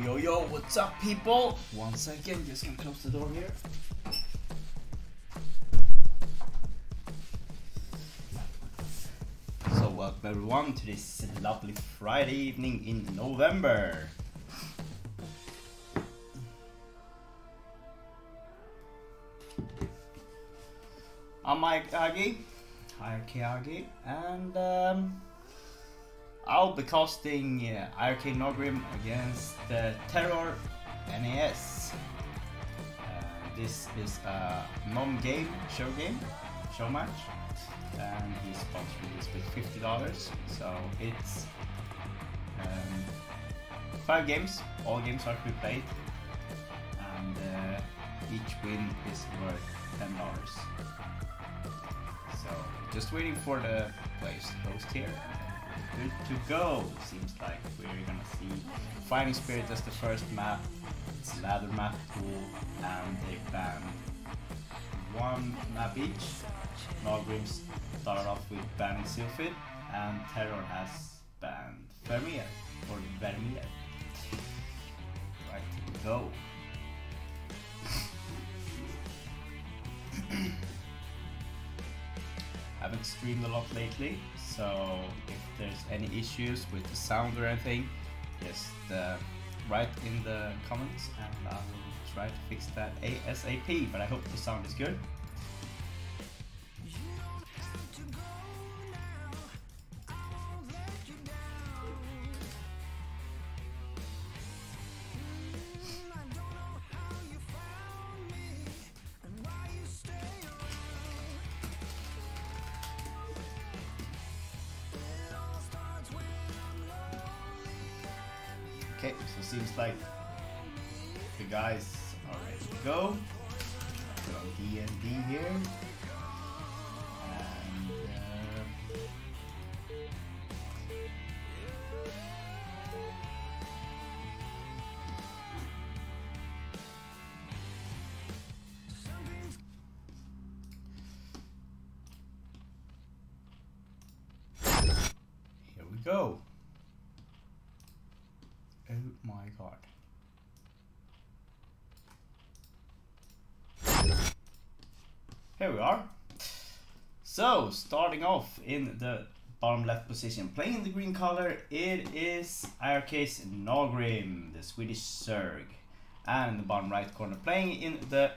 Yo, what's up, people? 1 second, just gonna close the door here. So, welcome everyone to this lovely Friday evening in November. I'm Mike Agi, and I'll be casting IRK Naugrim against the TerrOr NAS. This is a nOm.Game show match, and he's sponsoring this with $50. So it's 5 games. All games are to be played, and each win is worth $10. So just waiting for the players to post here. Good to go. Seems like we're gonna see Fighting Spirit as the first map. It's a ladder map pool, and they banned 1 map each. Naugrim started off with banning Sylphid, and TerrOr has banned Vermeer. Right, go. Haven't streamed a lot lately, so if there's any issues with the sound or anything, just write in the comments and I will try to fix that ASAP, but I hope the sound is good. Okay, so seems like the guys are ready to go. Put on D&D here. And here we go. Oh my god. Here we are. So, starting off in the bottom left position, playing in the green color, it is IRK's Naugrim, the Swedish Zerg. And in the bottom right corner, playing in the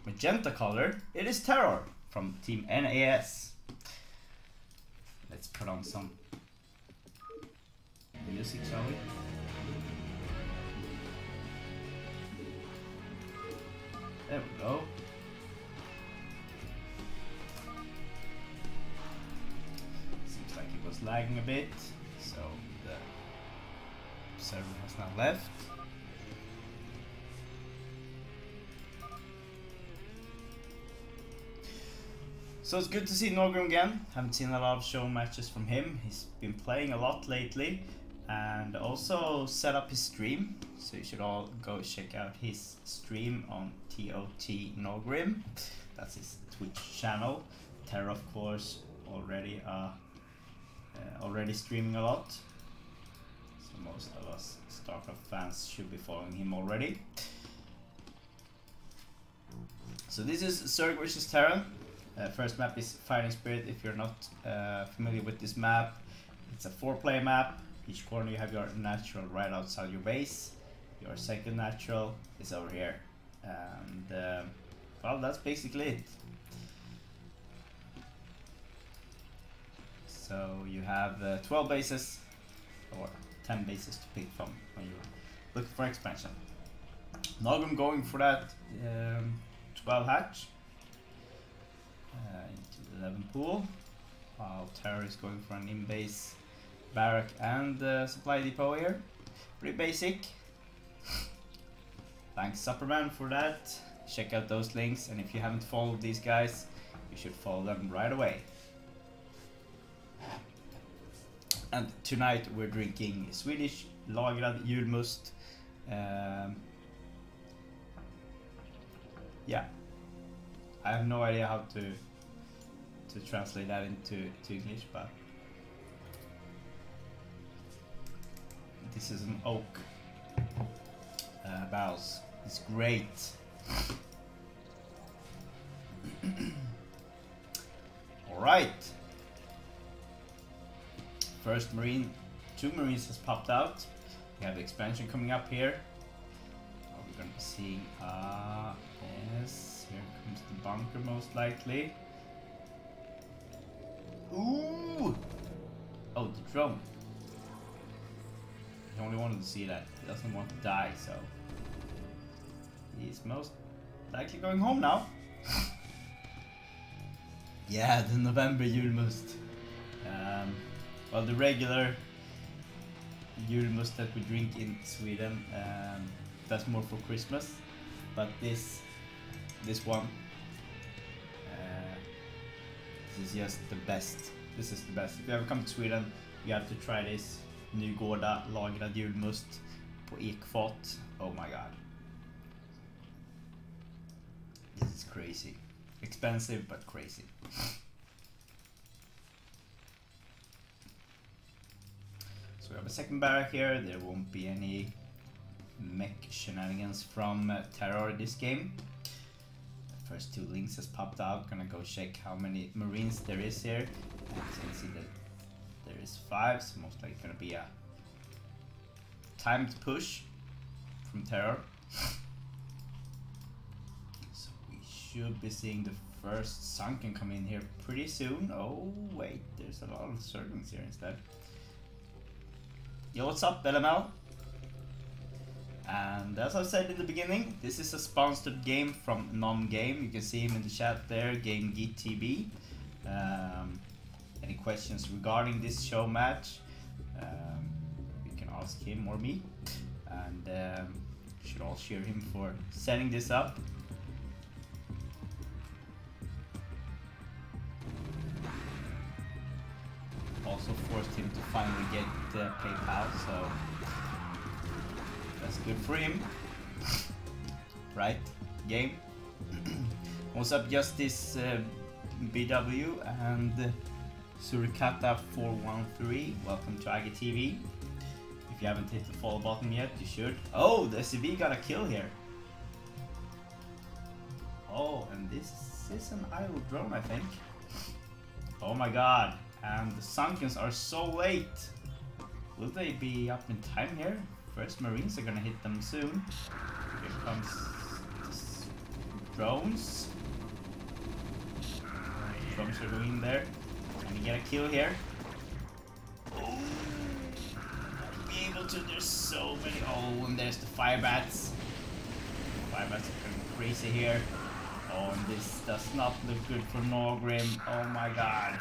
magenta color, it is TerrOr from Team NAS. Let's put on some music, shall we? There we go. Seems like it was lagging a bit, so the server has now left. So it's good to see Naugrim again. Haven't seen a lot of show matches from him. He's been playing a lot lately, and also set up his stream, so you should all go check out his stream on TOT Naugrim. That's his Twitch channel. TerrOr, of course, already streaming a lot, so most of us StarCraft fans should be following him already. So this is Zerg vs Terra. First map is Fighting Spirit. If you're not familiar with this map, it's a 4-player map. Each corner you have your natural right outside your base. Your second natural is over here. And well, that's basically it. So you have 12 bases or 10 bases to pick from when you're looking for expansion. Naugrim going for that 12 hatch into the 11 pool, while TerrOr is going for an in-base barrack and supply depot here. Pretty basic. Thanks Superman for that. Check out those links, and if you haven't followed these guys, you should follow them right away. And tonight we're drinking Swedish lagrad julmust. Yeah, I have no idea how to translate that into English, but this is an oak battles. It's great. Alright. First Marine, 2 Marines has popped out. We have the expansion coming up here. Oh, we're gonna be seeing, yes, here comes the bunker most likely. Ooh! Oh, the drone. He only wanted to see that. He doesn't want to die, so he's most likely going home now. Yeah, the November Julmust. Well, the regular Julmust that we drink in Sweden, that's more for Christmas. But this one, this is just the best. This is the best. If you ever come to Sweden, you have to try this. Nygårda lagrad julmust på ekfat. Oh my god. This is crazy. Expensive but crazy. So we have a second barrack here. There won't be any mech shenanigans from TerrOr this game. The first 2 links has popped out. Gonna go check how many Marines there is here. And you can see that there is 5, so most likely gonna be a timed push from TerrOr. So we should be seeing the first Sunken come in here pretty soon. Oh wait, there's a lot of Zerglings here instead. Yo, what's up, LML? And as I said in the beginning, this is a sponsored game from nOm.Game. You can see him in the chat there, GameGeekTV. Any questions regarding this show match, you can ask him or me, and you should all cheer him for setting this up. Also forced him to finally get PayPal, so that's good for him. Right, game. What's up, Justice BW and Surikata413, welcome to IGTV. If you haven't hit the follow button yet, you should. Oh, the SCV got a kill here. Oh, and this is an idle drone, I think. Oh my god, and the Sunkens are so late. Will they be up in time here? First Marines are gonna hit them soon. Here comes the drones. Drones are going in there. Can we get a kill here? Oh, be able to. There's so many. Oh, and there's the fire bats. Fire bats are going crazy here. Oh, and this does not look good for Naugrim. Oh my god.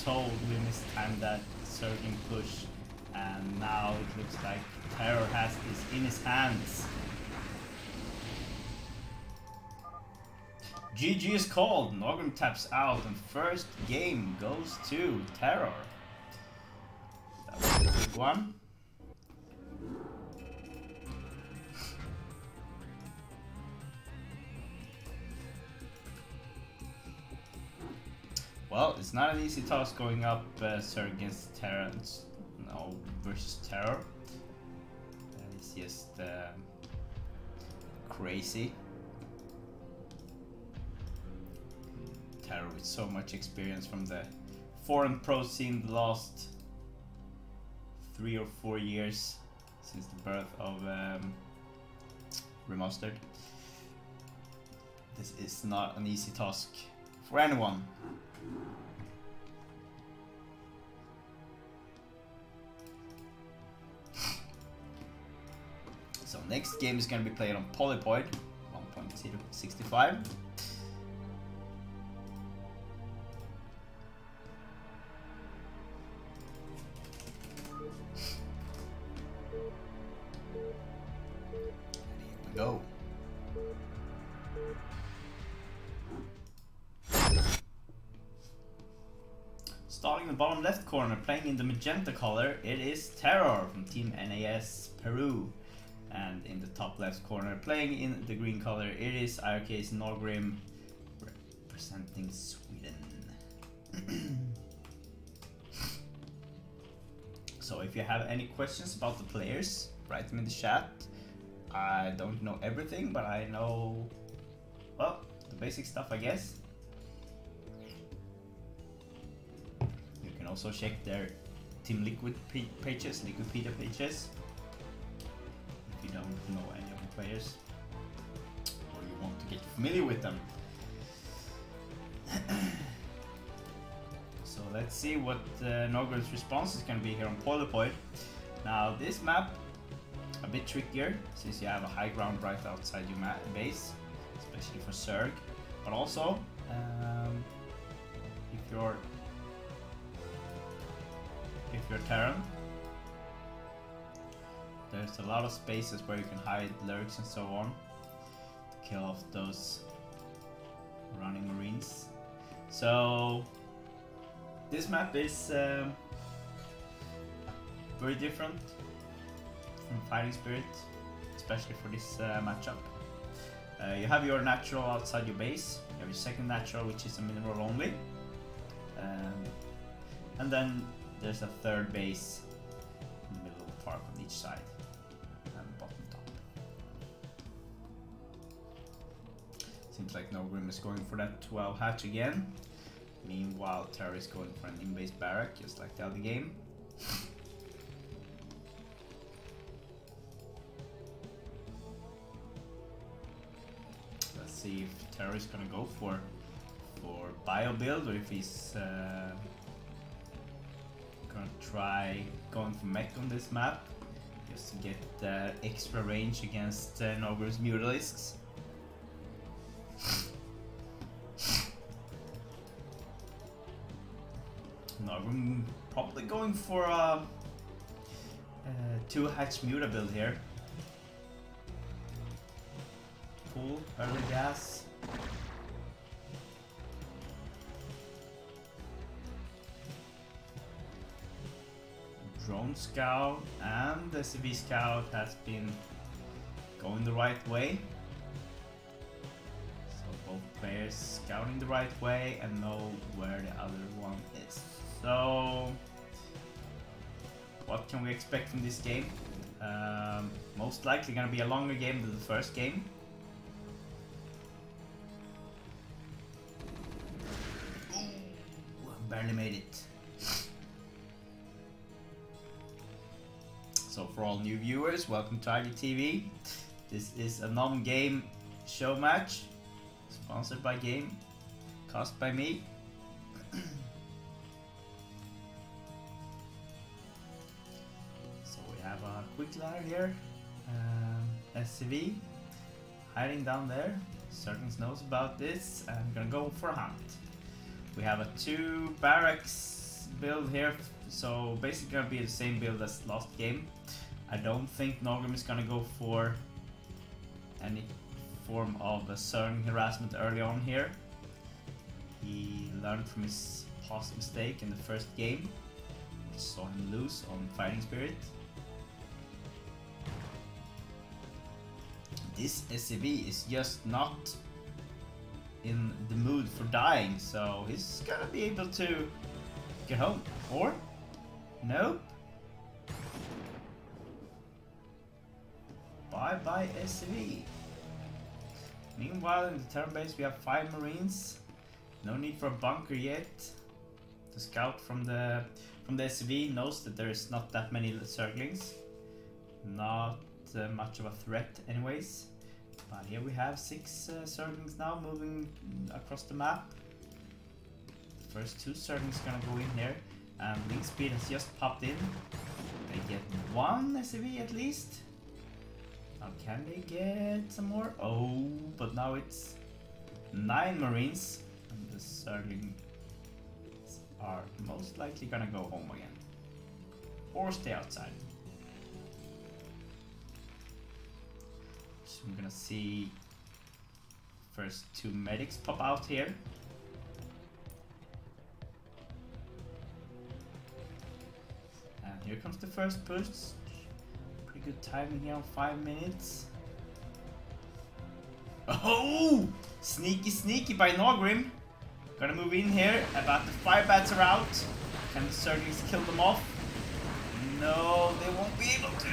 Totally mistimed that surging push. And now it looks like TerrOr has this in his hands. GG is called. Naugrim taps out, and first game goes to TerrOr. That was a quick one. Well, it's not an easy task going up Sir against Terra. No, versus TerrOr. It's just crazy. TerrOr with so much experience from the foreign pro scene the last 3 or 4 years since the birth of Remastered. This is not an easy task for anyone. So next game is going to be played on Polypoid 1.065. Go. Starting in the bottom left corner, playing in the magenta color, it is TerrOr from Team NAS Peru. And in the top left corner, playing in the green color, it is IRK's Naugrim representing Sweden. So if you have any questions about the players, write them in the chat. I don't know everything, but I know, well, the basic stuff, I guess. You can also check their Team Liquid pages, Liquipedia pages, if you don't know any of the players or you want to get familiar with them. So let's see what Naugrim's response is going to be here on Polypoid. Now this map, a bit trickier since you have a high ground right outside your base, especially for Zerg, but also if you're Terran, there's a lot of spaces where you can hide lurks and so on to kill off those running Marines. So this map is very different from Fighting Spirit, especially for this matchup. You have your natural outside your base, you have your second natural, which is a mineral only, and then there's a third base in the middle of the park on each side and bottom top. Seems like Naugrim is going for that 12 hatch again. Meanwhile, TerrOr is going for an in-base barrack, just like the other game. Let's see if TerrOr is gonna go for bio build, or if he's gonna try going for mech on this map, just to get extra range against Naugrim's Mutalisks. Naugrim probably going for a 2-hatch Muta build here. Full early gas. Drone scout and the CV scout has been going the right way. So both players scouting the right way and know where the other one is. So what can we expect from this game? Most likely gonna be a longer game than the first game. Ooh, barely made it. So for all new viewers, welcome to IGTV. This is a nOm.Game show match, sponsored by Game, cost by me. So we have a quick ladder here, SCV, hiding down there. Zerglings knows about this, and I'm gonna go for a hunt. We have a 2 barracks build here, so basically gonna be the same build as last game. I don't think Naugrim is gonna go for any form of a Zerg harassment early on here. He learned from his past mistake in the first game, which saw him lose on Fighting Spirit. This SCV is just not in the mood for dying, so he's gonna be able to get home. Or? Nope. Bye bye SCV. Meanwhile in the Terran base we have 5 Marines. No need for a bunker yet. The scout from the SCV knows that there is not that many Zerglings. Not much of a threat anyways. But here we have 6 Zerglings now moving across the map. The first 2 Zerglings gonna go in here, and link speed has just popped in. They get 1 SCV at least. Now can they get some more? Oh, but now it's 9 Marines, and the Zerglings are most likely gonna go home again. Or stay outside. So I'm gonna see first 2 medics pop out here. And here comes the first push. Pretty good timing here on 5 minutes. Oh! Sneaky, sneaky by Naugrim. Gonna move in here. About the 5 bats are out. Can the Zerglings kill them off? No, they won't be able to.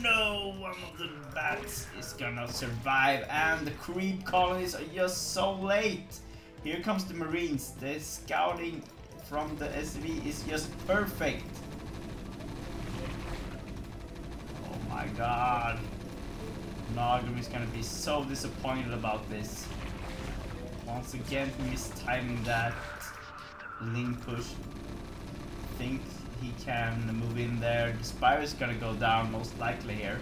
No, one of the bats is gonna survive, and the creep colonies are just so late. Here comes the Marines. The scouting from the SV is just perfect. Oh my god. Naugrim is gonna be so disappointed about this. Once again, mistiming that link push. Think he can move in there. The Spire is gonna go down most likely here.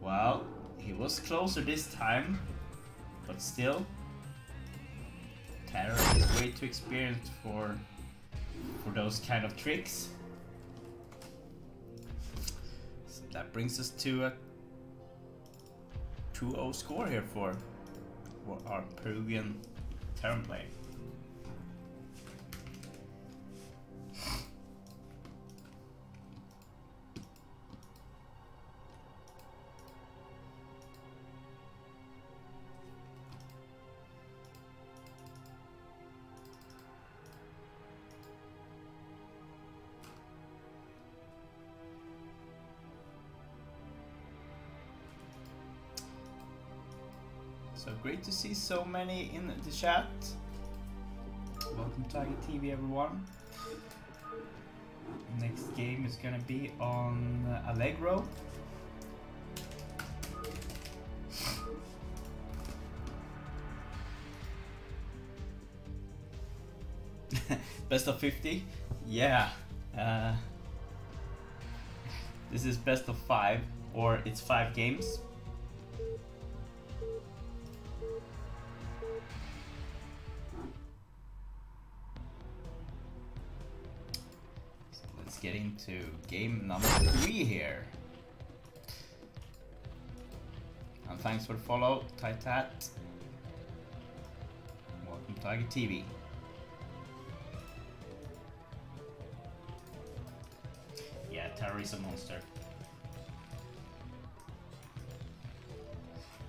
Well, he was closer this time, but still, TerrOr is way too experienced for those kind of tricks. So that brings us to a 2-0 score here for our Peruvian Terran player. So great to see so many in the chat. Welcome to Tiger TV, everyone. Next game is gonna be on Allegro. Best of 50? Yeah. This is best of 5, or it's 5 games. Get into game number 3 here. And thanks for the follow, Titat. Welcome to Tiger TV. Yeah, TerrOr is a monster.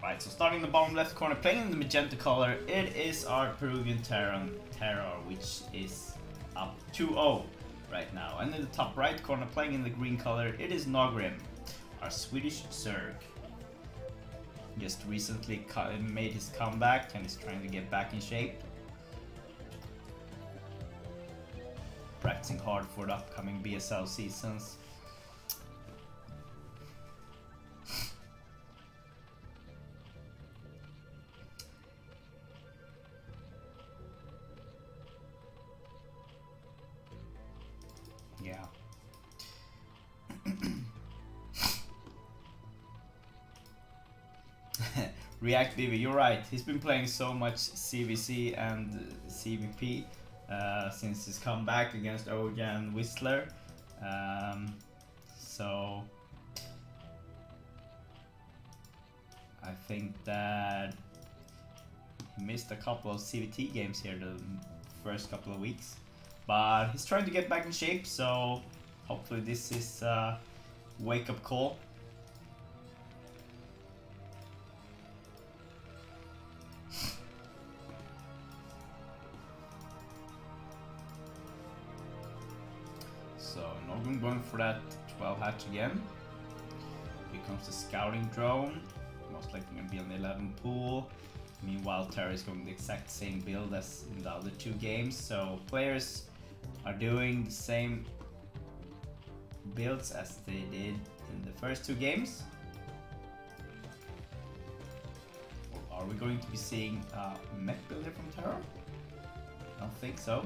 Right, so starting in the bottom left corner, playing in the magenta color, it is our Peruvian TerrOr, which is up 2-0. Right now, and in the top right corner, playing in the green color, it is Naugrim, our Swedish Zerg. Just recently made his comeback and is trying to get back in shape. Practicing hard for the upcoming BSL seasons. Yeah. React Vivi, you're right. He's been playing so much CVC and CVP since his comeback against Oja and Whistler. So I think that he missed a couple of CVT games here the first couple of weeks. But he's trying to get back in shape, so hopefully this is a wake-up call. So Naugrim going for that 12 hatch again. Here comes the scouting drone. Most likely going to be on the 11 pool. Meanwhile, TerrOr is going the exact same build as in the other 2 games. So players are doing the same builds as they did in the first 2 games. Or are we going to be seeing a mech builder from TerrOr? I don't think so.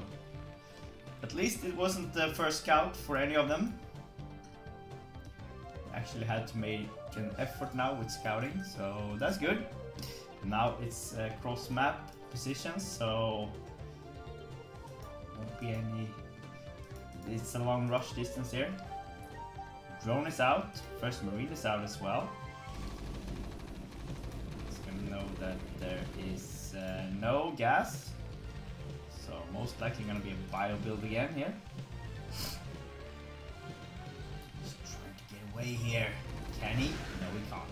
At least it wasn't the first scout for any of them. Actually had to make an effort now with scouting, so that's good. Now it's cross map positions, so won't be any. It's a long rush distance here. Drone is out. First Marine is out as well. It's gonna know that there is no gas, so most likely gonna be a bio build again here. Just trying to get away here. Can he? No, we can't.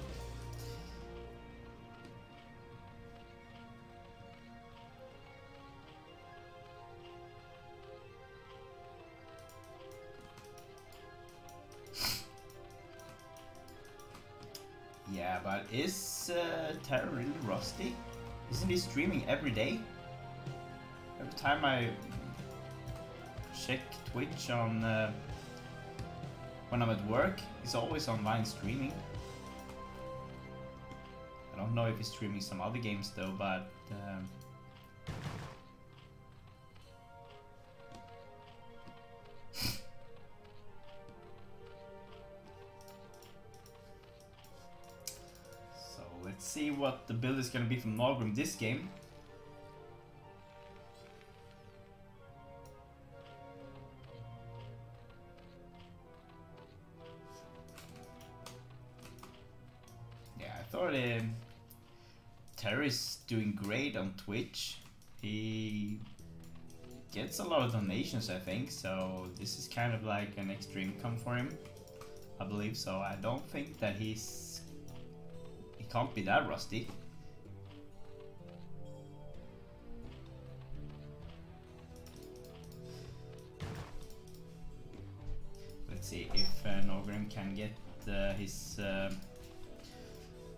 but is TerrOr really rusty? Isn't he streaming every day? Every time I check Twitch on when I'm at work, he's always online streaming. I don't know if he's streaming some other games though, but so let's see what the build is gonna be from Naugrim this game. Yeah, I thought TerrOr is doing great on Twitch. He gets a lot of donations, I think, so this is kind of like an extra income for him, I believe. So I don't think that he can't be that rusty. Let's see if Naugrim can get his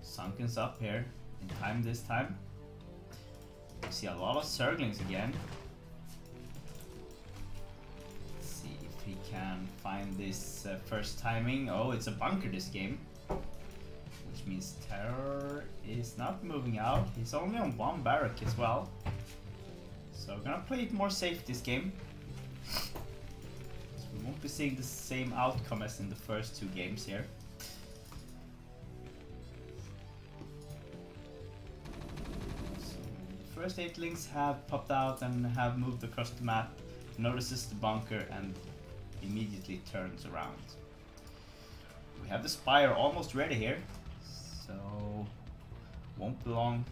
Sunkens up here in time this time. We see a lot of Zerglings again. Let's see if he can find this first timing. Oh, it's a bunker this game, which means TerrOr is not moving out. He's only on one barrack as well, so we're gonna play it more safe this game. So we won't be seeing the same outcome as in the first two games here. First 8 links have popped out and have moved across the map, notices the bunker and immediately turns around. We have the spire almost ready here, so won't be long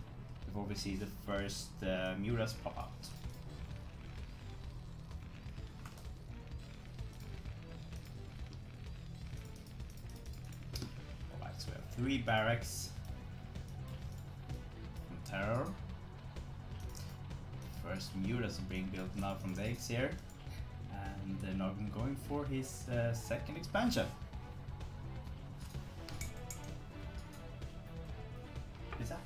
before we see the first muras pop out. Alright, so we have 3 barracks from TerrOr. First muras are being built now from the eggs here, and Naugrim going for his second expansion. Is that?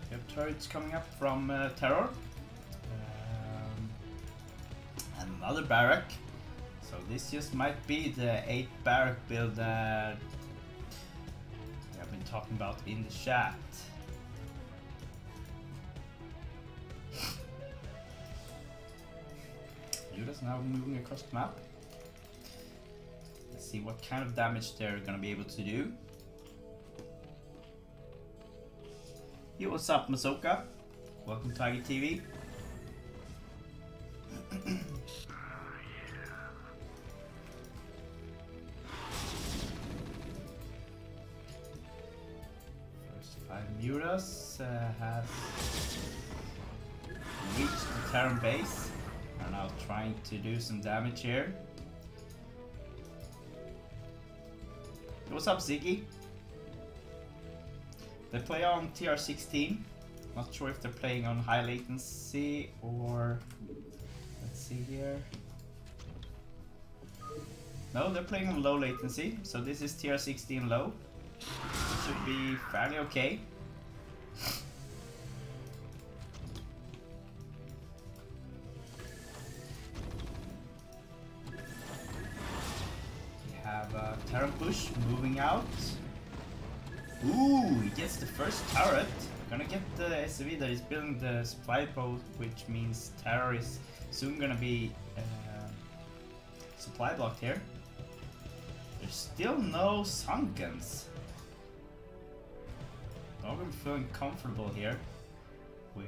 We have turrets coming up from TerrOr. Another barrack. So this just might be the 8 barrack build that we have been talking about in the chat. Judas now moving across the map. Let's see what kind of damage they're gonna be able to do. Yo, what's up, Masoka? Welcome to Tiger TV. Muras has reached the Terran base, are now trying to do some damage here. What's up, Ziggy? They play on TR16. Not sure if they're playing on high latency or... let's see here. No, they're playing on low latency, so this is TR16 low. It should be fairly okay. Terran push moving out. Ooh, he gets the first turret. Gonna get the SCV that is building the supply post, which means TerrOr is soon gonna be supply blocked here. There's still no Sunkens. Naugrim feeling comfortable here with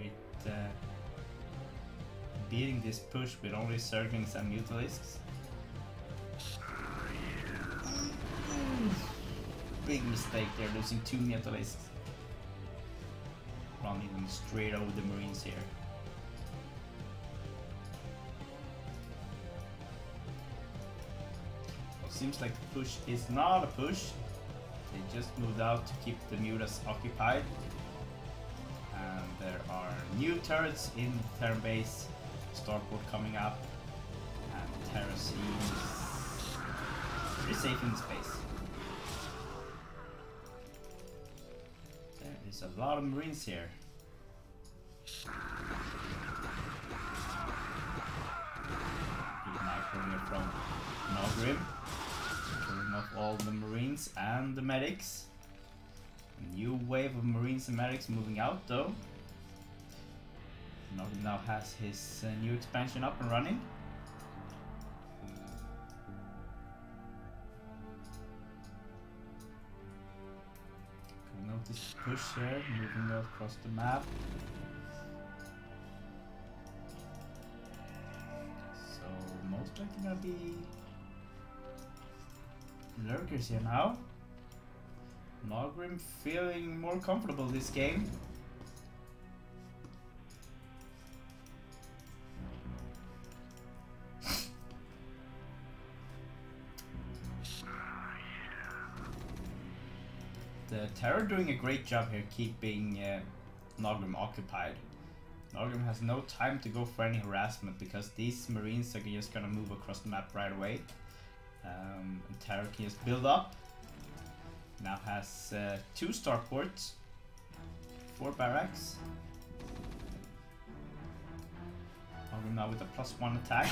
beating this push with only Zerglings and Mutalisks. Big mistake there, losing 2 Mutalisks. Running them straight over the Marines here. Well, seems like the push is not a push. They just moved out to keep the muras occupied. And there are new turrets in the Terran base. Starport coming up. safe in this base. There is a lot of Marines here. Good micro here from Naugrim. Killing off all the Marines and the medics. A new wave of Marines and medics moving out though. Naugrim now has his new expansion up and running. Notice push here, moving across the map. So most likely gonna be lurkers here now. Naugrim feeling more comfortable this game. The TerrOr doing a great job here keeping Naugrim occupied. Naugrim has no time to go for any harassment because these Marines are just gonna move across the map right away. And TerrOr can just build up. Now has 2 starports, 4 barracks. Naugrim now with a +1 attack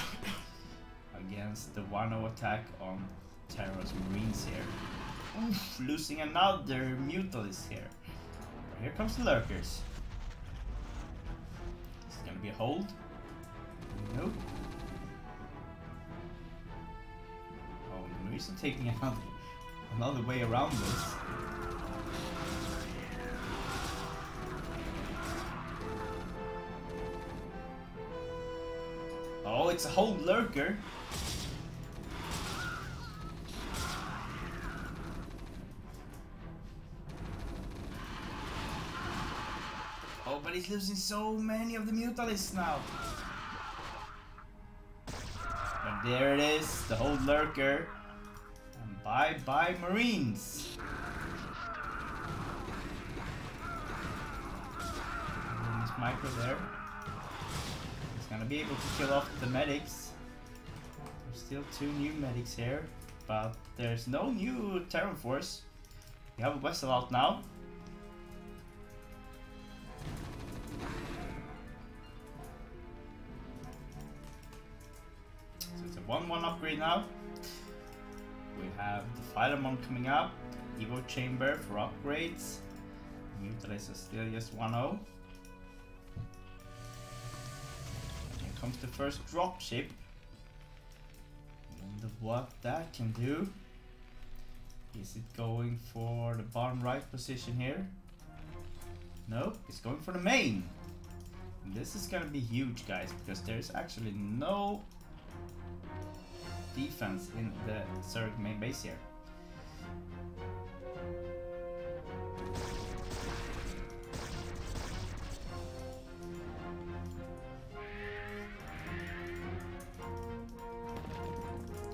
against the 1-0 attack on TerrOr's Marines here. Oof, losing another Mutalist here. But here comes the lurkers. Is it gonna be a hold? Nope. Oh, the Marines are taking another way around this. Oh, it's a hold lurker. Oh, but he's losing so many of the Mutalists now. But there it is, the whole lurker. And bye-bye Marines. This micro there. He's gonna be able to kill off the medics. There's still 2 new medics here, but there's no new Terran force. We have a vessel out now. So it's a 1-1 upgrade now. We have the Philemon coming up, Evo Chamber for upgrades. Mutalists are still just 1-0. Here comes the first dropship. Wonder what that can do. Is it going for the bottom right position here? Nope, it's going for the main. And this is gonna be huge, guys, because there's actually no defense in the Zerg main base here.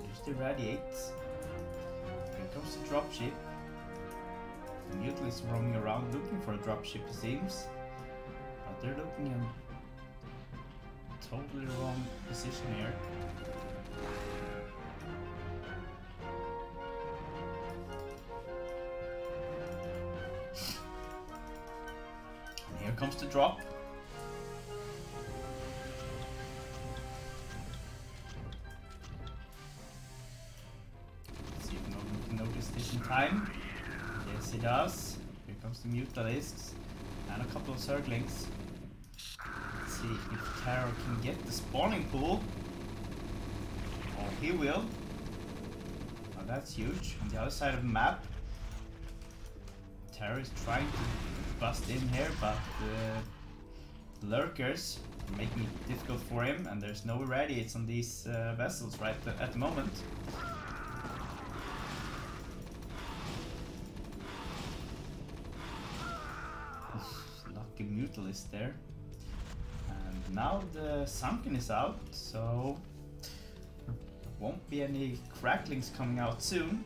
There's the radiates. Here comes the dropship. The Mutalists roaming around looking for a dropship, it seems. But they're looking in totally wrong position here. Here comes the drop. Let's see if Naugrim can notice this in time. Yes, he does. Here comes the Mutalists and a couple of Zerglings. Let's see if TerrOr can get the spawning pool. Oh, he will. Oh, that's huge. On the other side of the map, TerrOr is trying to bust in here, but the lurkers are making it difficult for him, and there's no irradiates on these vessels right at the moment. Lucky Mutalist there. And now the Sunken is out, so there won't be any cracklings coming out soon.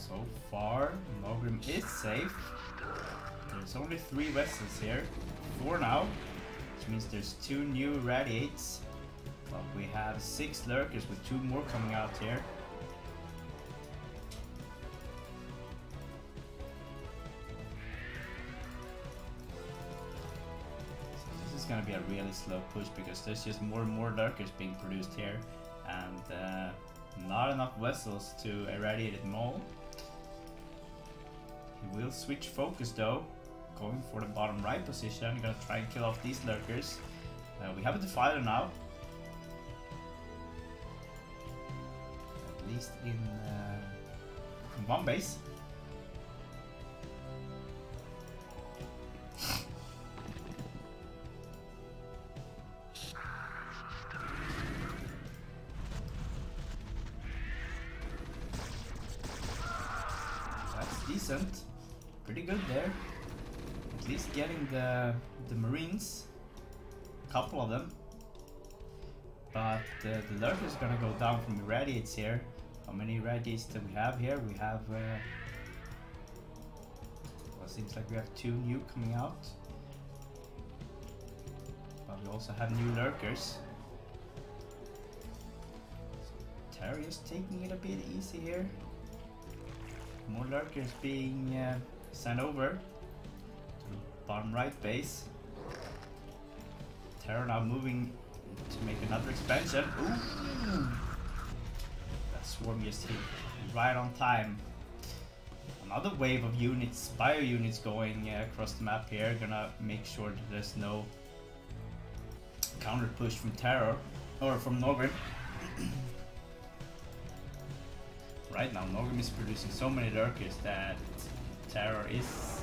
So far, Naugrim is safe. There's only 3 vessels here. 4 now. which means there's 2 new radiates. But we have 6 lurkers with 2 more coming out here. So this is gonna be a really slow push because there's just more and more lurkers being produced here, and not enough vessels to irradiate them all. He will switch focus though, going for the bottom right position. Gonna try and kill off these lurkers. We have a defiler now. At least in one base. That's decent. Pretty good there. At least getting the Marines. A couple of them. But the lurker is gonna go down from irradiates here. How many irradiates do we have here? We have well, it seems like we have 2 new coming out. But we also have new lurkers. So TerrOr is taking it a bit easy here. More lurkers being sent over to the bottom right base. TerrOr now moving to make another expansion. Ooh! That swarm just hit right on time. Another wave of units, bio units going across the map here. Gonna make sure that there's no counter push from TerrOr or from Naugrim. Right now Naugrim is producing so many lurkers that TerrOr is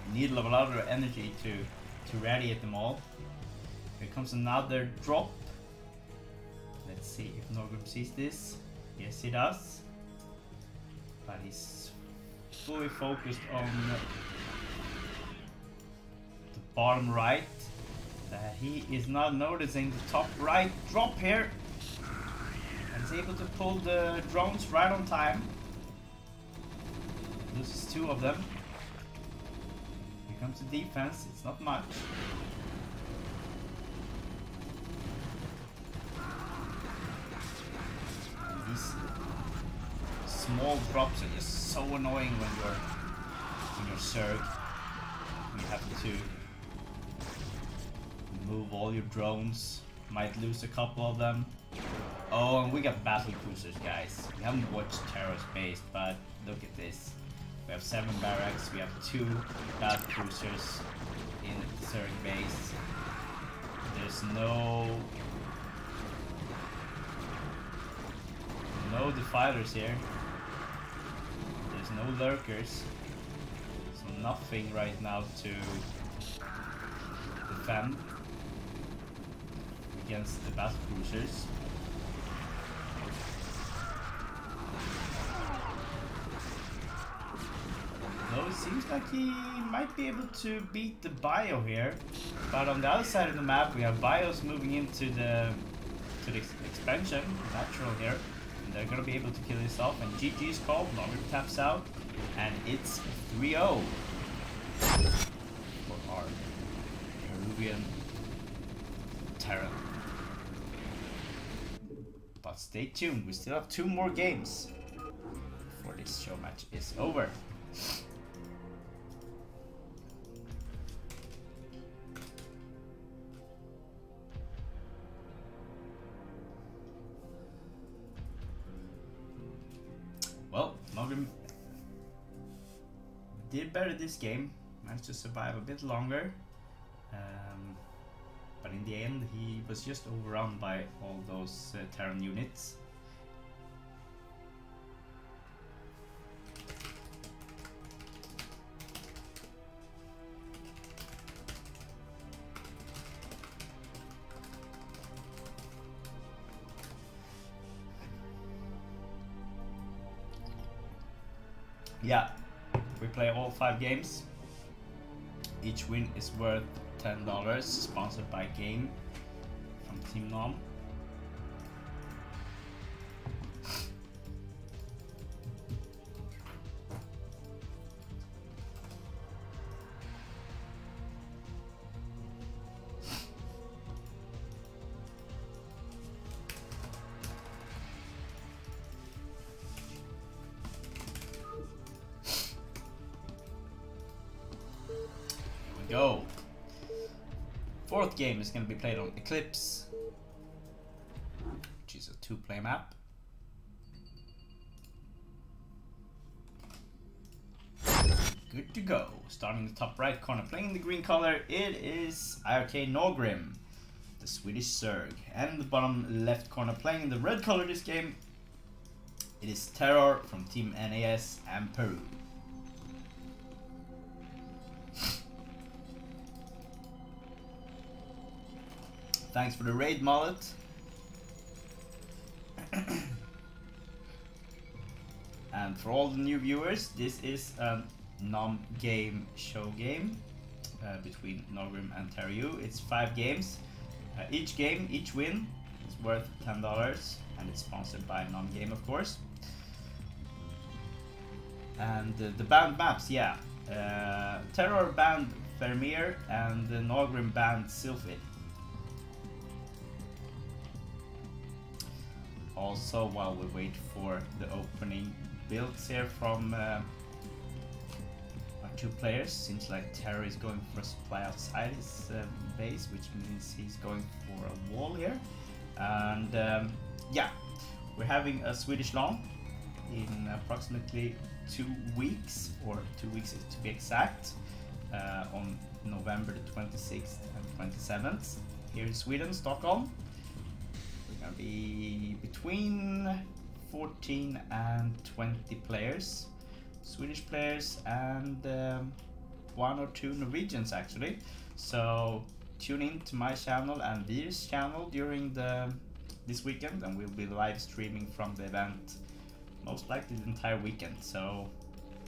in need of a lot of energy to radiate them all. Here comes another drop. Let's see if Naugrim sees this. Yes, he does. But he's fully focused on the bottom right. He is not noticing the top right drop here. And is able to pull the drones right on time. Loses 2 of them. Here comes the defense. It's not much. These small drops are just so annoying when you're Zerg. You have to move all your drones. Might lose a couple of them. Oh, and we got battle cruisers, guys. We haven't watched TerrOr's base, but look at this. We have 7 barracks. We have 2 battle cruisers in the Zerg base. There's no defilers here. There's no lurkers. So nothing right now to defend against the battle cruisers. Though it seems like he might be able to beat the bio here. But on the other side of the map we have bios moving into the expansion, natural here. And they're gonna be able to kill this off, and GG is called, Naugrim taps out, and it's 3-0 for our Peruvian Terran. But stay tuned, we still have 2 more games before this show match is over. Well, Naugrim did better this game, managed to survive a bit longer, but in the end he was just overrun by all those Terran units. Yeah, we play all 5 games. Each win is worth $10, sponsored by Game from Team nOm. go. Fourth game is going to be played on Eclipse, which is a 2-player map. Good to go. Starting in the top right corner, playing in the green color, it is IRK Naugrim, the Swedish Zerg. And in the bottom left corner, playing in the red color this game, it is TerrOr from Team NAS and Peru. Thanks for the raid, Mullet. And for all the new viewers, this is a nOm.Game show game between Naugrim and TerrOr. It's 5 games. Each game, each win is worth $10, and it's sponsored by nOm.Game, of course. And the banned maps, yeah. TerrOr banned Vermeer and Naugrim banned Sylphid. Also, while we wait for the opening builds here from our 2 players, seems like TerrOr is going for a supply outside his base, which means he's going for a wall here. And yeah, we're having a Swedish long in approximately 2 weeks, or 2 weeks to be exact, on November the 26th and 27th here in Sweden, Stockholm. We're gonna be between 14 and 20 players, Swedish players, and 1 or 2 Norwegians actually. So tune in to my channel and Vir's channel during this weekend, and we'll be live streaming from the event most likely the entire weekend. So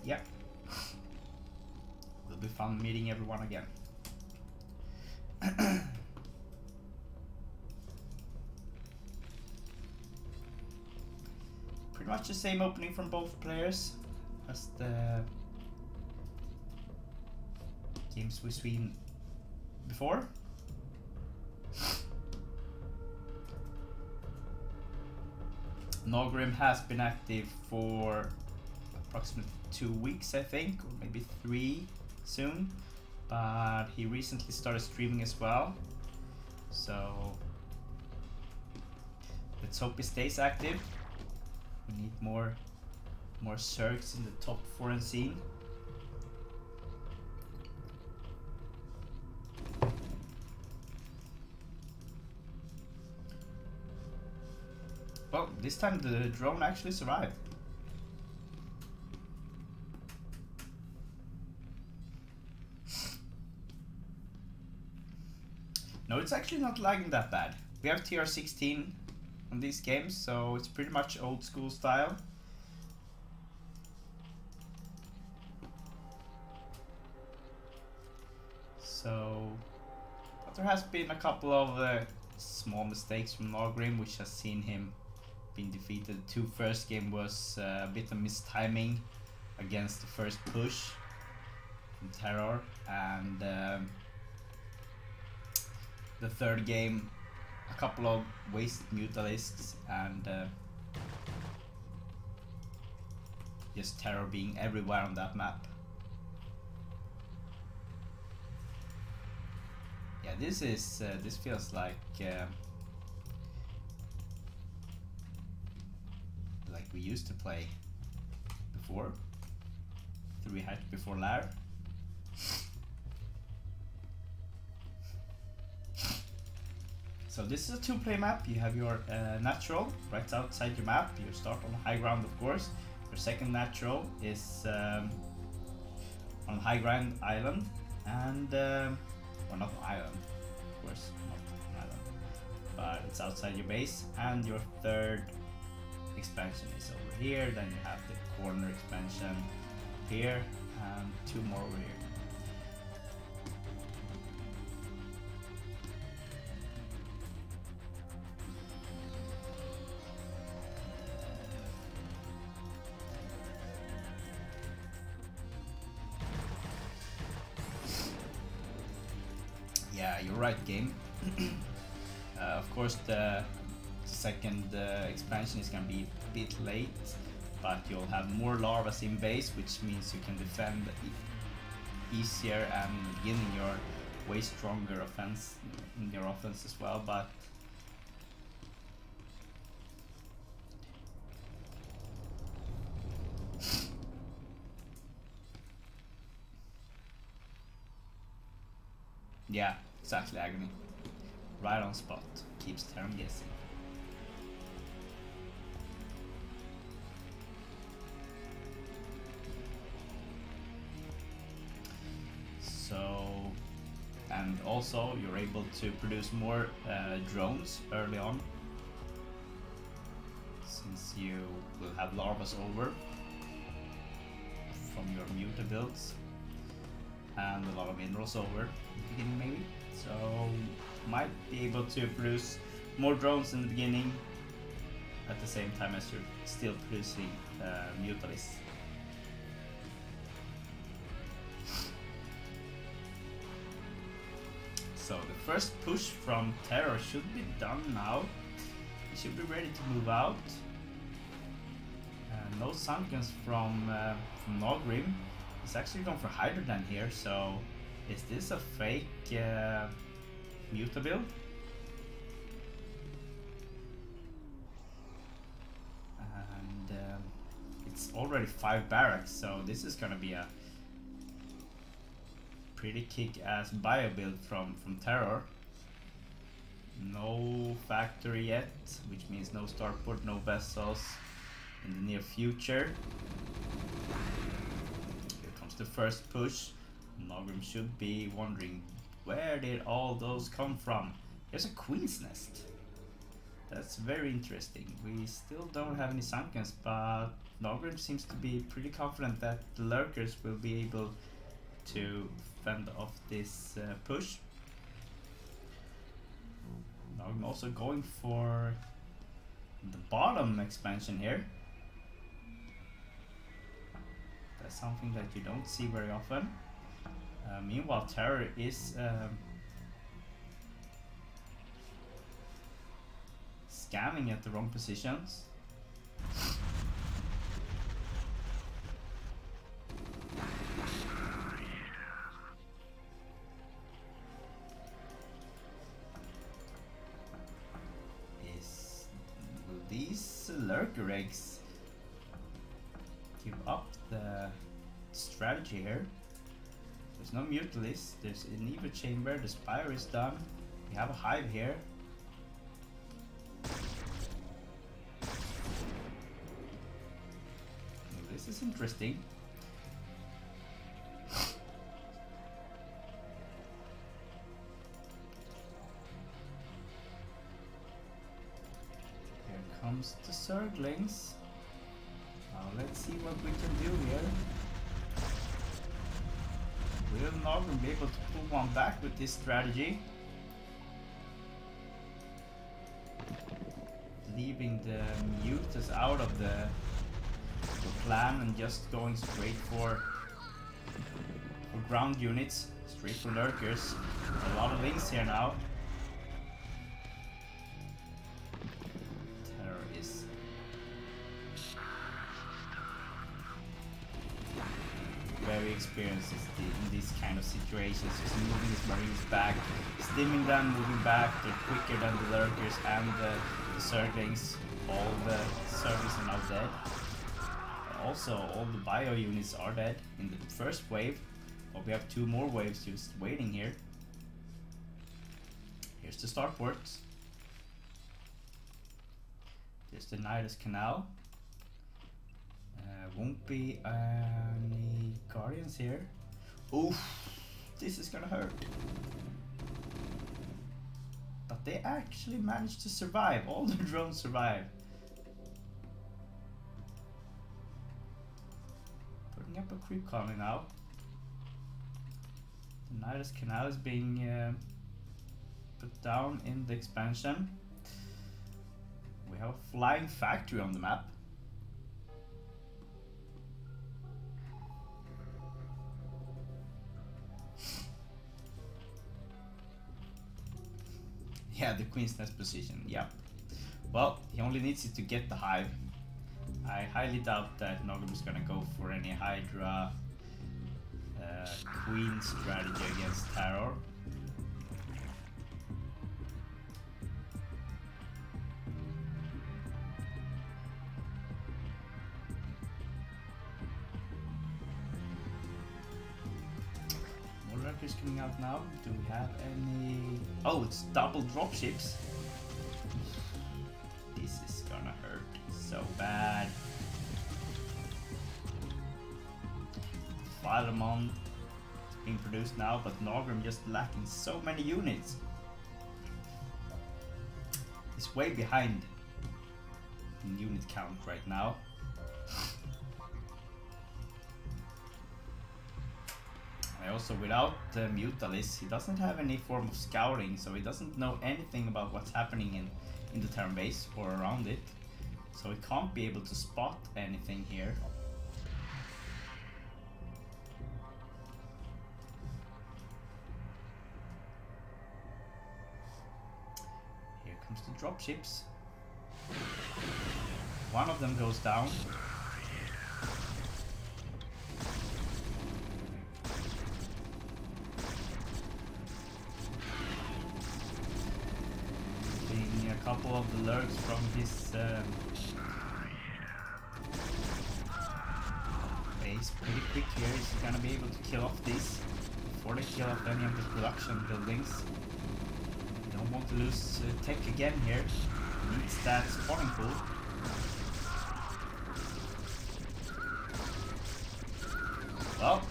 yeah, will be fun meeting everyone again. Pretty much the same opening from both players as the games we've seen before. Naugrim has been active for approximately 2 weeks, I think, or maybe 3 soon, but he recently started streaming as well, so let's hope he stays active. We need more Zergs in the top foreign scene. Well, this time the drone actually survived. No, it's actually not lagging that bad. We have TR16 on these games, so it's pretty much old school style. So, but there has been a couple of small mistakes from Naugrim, which has seen him being defeated. The 2 first game was a bit of mistiming against the first push from TerrOr, and the 3rd game, a couple of wasted mutalisks, and just TerrOr being everywhere on that map. Yeah, this feels like we used to play before, 3 hatch before Lair. So this is a 2-player map. You have your natural right outside your map. You start on high ground, of course. Your second natural is on high ground island, and or not island, of course, not an island, but it's outside your base. And your third expansion is over here. Then you have the corner expansion here, and 2 more over here. Yeah, you're right, game. Of course, the second expansion is gonna be a bit late, but you'll have more larvas in base, which means you can defend easier, and in the beginning you're way stronger offense in your offense as well, but yeah, exactly, Agony. Right on spot. Keeps Terran guessing. So, and also you're able to produce more drones early on, since you will have larvas over from your muta builds and a lot of minerals over in the beginning maybe. So might be able to produce more drones in the beginning at the same time as you're still producing mutalisks. So the first push from TerrOr should be done now. He should be ready to move out. No Sunkens from Naugrim. He's actually going for Hydrodan here, so is this a fake Muta build? And it's already 5 barracks, so this is gonna be a pretty kick-ass bio build from TerrOr. No factory yet, which means no starport, no vessels in the near future. Here comes the first push. Naugrim should be wondering, where did all those come from? There's a queen's nest. That's very interesting. We still don't have any Sunkens, but Naugrim seems to be pretty confident that the lurkers will be able to fend off this push. Naugrim also going for the bottom expansion here. That's something that you don't see very often. Meanwhile, TerrOr is scamming at the wrong positions. Will these lurker eggs give up the strategy here? There's no Mutalisks, there's an Eva chamber, the Spire is done, we have a hive here. This is interesting. Here comes the Zerglings. Now let's see what we can do here. Will Naugrim be able to pull one back with this strategy? Leaving the mutas out of the plan and just going straight for ground units, straight for lurkers. A lot of links here now. TerrOr is very experienced in these kind of situations, just moving his marines back, stimming them, moving back. They're quicker than the lurkers and the Zerglings. All the Zerglings are now dead. Also, all the bio units are dead in the first wave, but we have 2 more waves just waiting here. Here's the starports. There's the Nidus Canal. Won't be any Guardians here. Oof, this is gonna hurt. But they actually managed to survive. All the drones survived. Putting up a creep colony now. The Nidus Canal is being put down in the expansion. We have a flying factory on the map. Yeah, the Queen's Nest position, yep. Well, he only needs it to get the hive. I highly doubt that Naugrim is gonna go for any Hydra queen strategy against TerrOr. More lurkers coming out now. Do we have any? Oh, it's double dropships. This is gonna hurt so bad. Filemon being produced now, but Naugrim just lacking so many units. He's way behind in unit count right now. And also, without Mutalis, he doesn't have any form of scouting, so he doesn't know anything about what's happening in the Terran base or around it. So he can't be able to spot anything here. The dropships. One of them goes down. Taking a couple of the lurks from his base pretty quick here. He's gonna be able to kill off these before they kill off any of the production buildings. Don't want to lose tech again here. Needs that spawning pool. Well,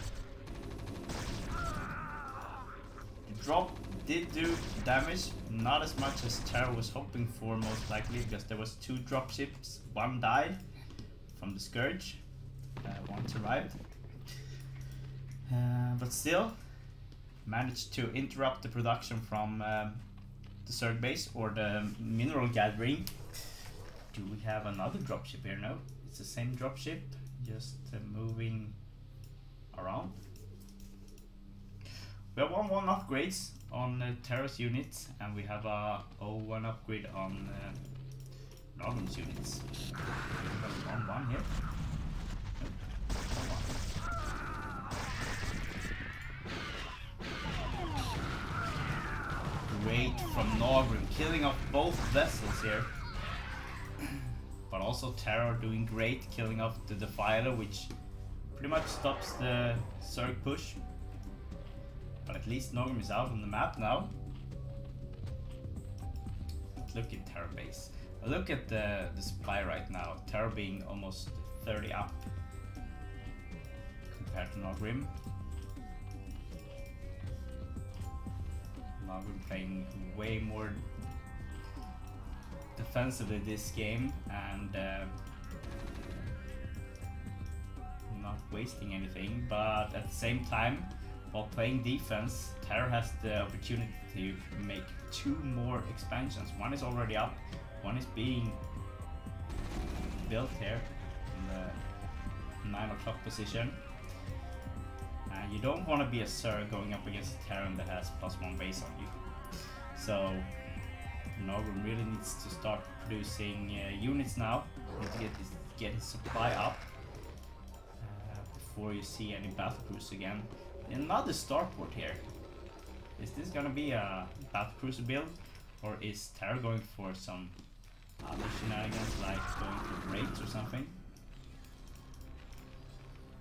the drop did do damage, not as much as TerrOr was hoping for, most likely, because there was 2 dropships. One died from the Scourge, one survived, but still managed to interrupt the production from the Zerg base or the mineral gathering. Do we have another dropship here? No, it's the same dropship, just moving around. We have 1-1 upgrades on TerrOr's units, and we have a 0-1 upgrade on Naugrim's units. We have 1-1 here. Great from Naugrim, killing off both vessels here. But also TerrOr doing great, killing off the Defiler, which pretty much stops the Zerg push. But at least Naugrim is out on the map now. But look at TerrOr base. Look at the supply right now. TerrOr being almost 30 up compared to Naugrim. Naugrim playing way more defensively this game and not wasting anything, but at the same time, while playing defense, TerrOr has the opportunity to make 2 more expansions. One is already up, one is being built here in the 9 o'clock position. You don't want to be a Zerg going up against a Terran that has +1 base on you. So Naugrim really needs to start producing units now. Need to get his supply up before you see any battlecruiser again. Another starport here. Is this gonna be a battlecruiser build, or is TerrOr going for some other shenanigans like going for raids or something?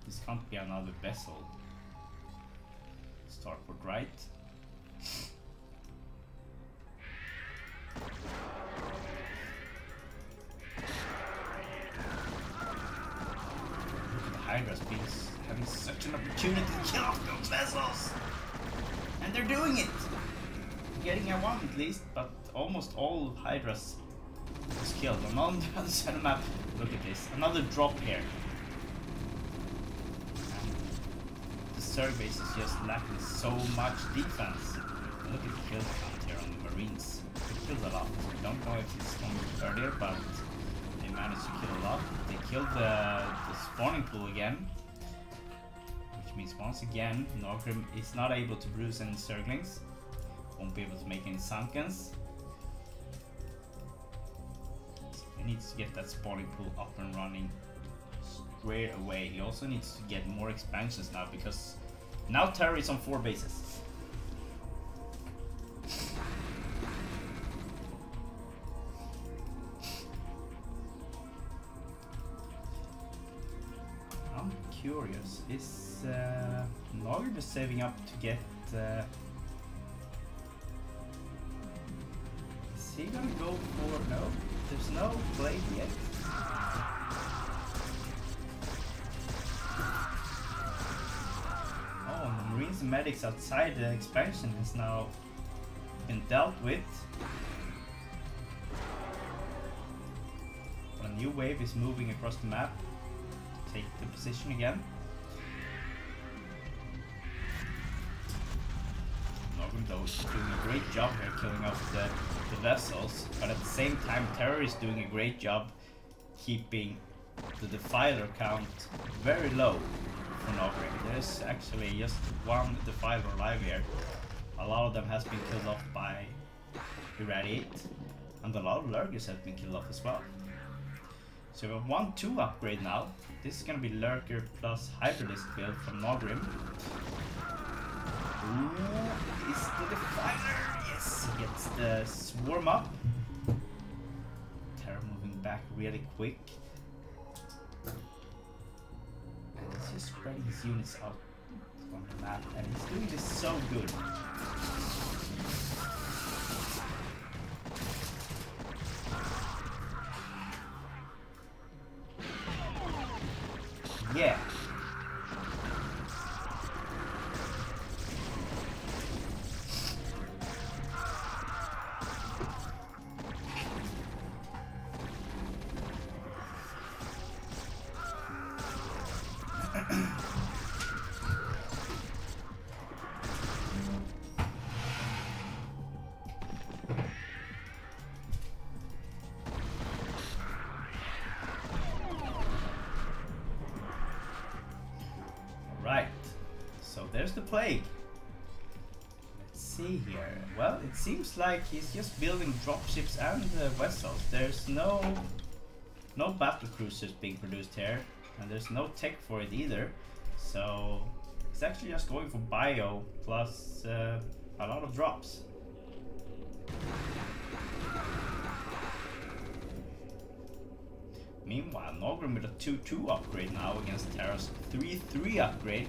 This can't be another vessel. Starport, right? The Hydra's having such an opportunity to kill off those vessels! And they're doing it! Getting a 1 at least, but almost all of Hydra's was killed. And on the other side of the map, look at this. Another drop here. Zerg base is just lacking so much defense. Look at the kill count here on the Marines. They killed a lot. I don't know if it's from earlier, but they managed to kill a lot. They killed the spawning pool again, which means once again Naugrim is not able to produce any Zerglings. Won't be able to make any Sunkens. So he needs to get that spawning pool up and running straight away. He also needs to get more expansions now, because Now TerrOr is on 4 bases. I'm curious, is Naugrim just saving up to get... is he gonna go for... no, there's no blade yet. Oh, and the Marines and medics outside the expansion has now been dealt with. But a new wave is moving across the map to take the position again. Naugrim though is doing a great job here killing off the vessels, but at the same time TerrOr is doing a great job keeping the Defiler count very low for Naugrim. There's actually just one Defiler alive here. A lot of them has been killed off by Irradiate, and a lot of Lurkers have been killed off as well. So we have 1-2 upgrade now. This is gonna be Lurker plus Hybridist build from Naugrim. Ooh, is the Defiler? Yes, he gets the swarm up. TerrOr moving back really quick. And he's just spreading his units out on the map, and he's doing this so good. Yeah. Right, so there's the plague. Let's see here. Well, it seems like he's just building dropships and vessels. There's no battle cruisers being produced here, and there's no tech for it either. So he's actually just going for bio plus a lot of drops. Meanwhile, Naugrim with a 2-2 upgrade now against TerrOr's 3-3 upgrade.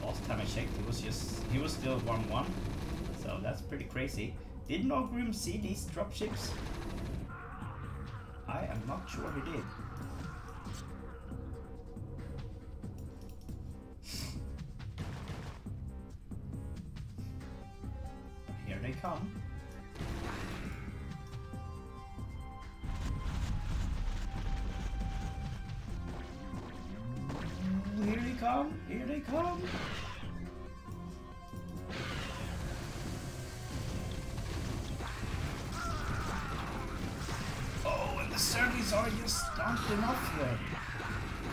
Last time I checked, he was still 1-1, so that's pretty crazy. Did Naugrim see these dropships? I am not sure he did. Here they come. Here they come, here they come. Oh, and the Zerglings are just stumped enough here.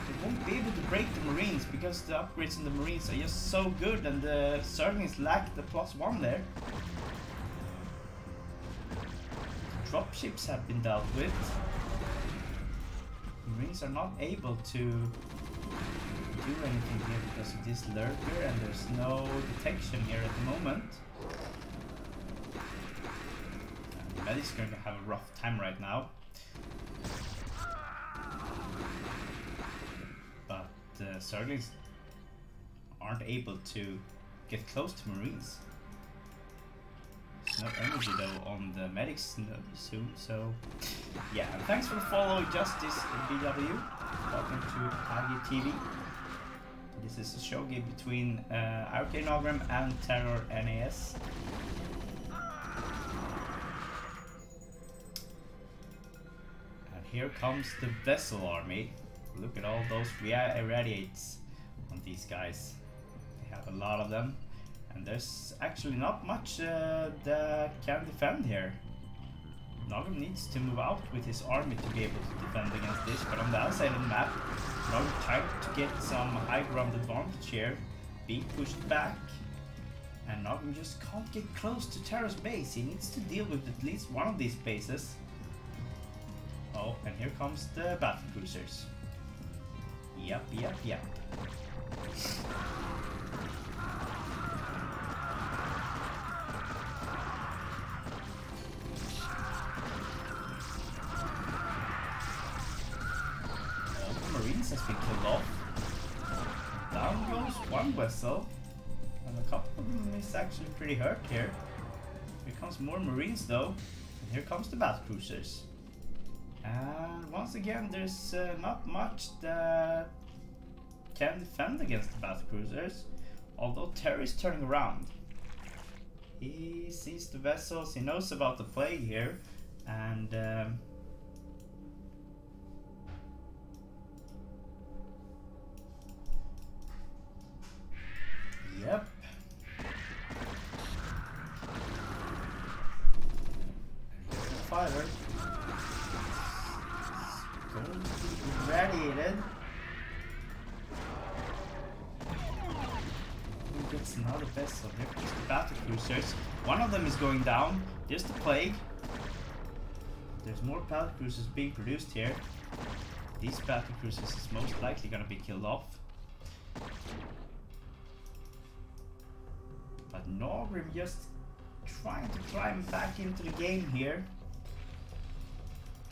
They won't be able to break the Marines because the upgrades in the Marines are just so good, and the Zerglings lack the +1 there. Dropships have been dealt with. The Marines are not able to do anything here because of this Lurker, and there's no detection here at the moment. And Medic's going to have a rough time right now. But the Zerglings aren't able to get close to Marines. There's no energy though on the medics soon, so yeah. And thanks for the follow, Justice BW. Welcome to Agi TV. This is a show game between RK Naugrim and TerrOr NAS. And here comes the vessel army. Look at all those irradiates on these guys. They have a lot of them. And there's actually not much that can defend here. Naugrim needs to move out with his army to be able to defend against this, but on the other side of the map, Naugrim trying to get some high ground advantage here, being pushed back, and Naugrim just can't get close to TerrOr's base. He needs to deal with at least one of these bases. Oh, and here comes the battle cruisers. Yep. been killed off. Down goes one vessel. And a couple of them is actually pretty hurt here. Here comes more Marines though. And here comes the battle cruisers. And once again, there's not much that can defend against the battle cruisers. Although TerrOr is turning around. He sees the vessels, he knows about the plague here. And yep. Fighter going to be irradiated. Who gets another vessel? Here comes the battle cruisers. One of them is going down. There's the plague. There's more battle cruisers being produced here. These battle cruisers is most likely gonna be killed off. But Naugrim just trying to climb back into the game here.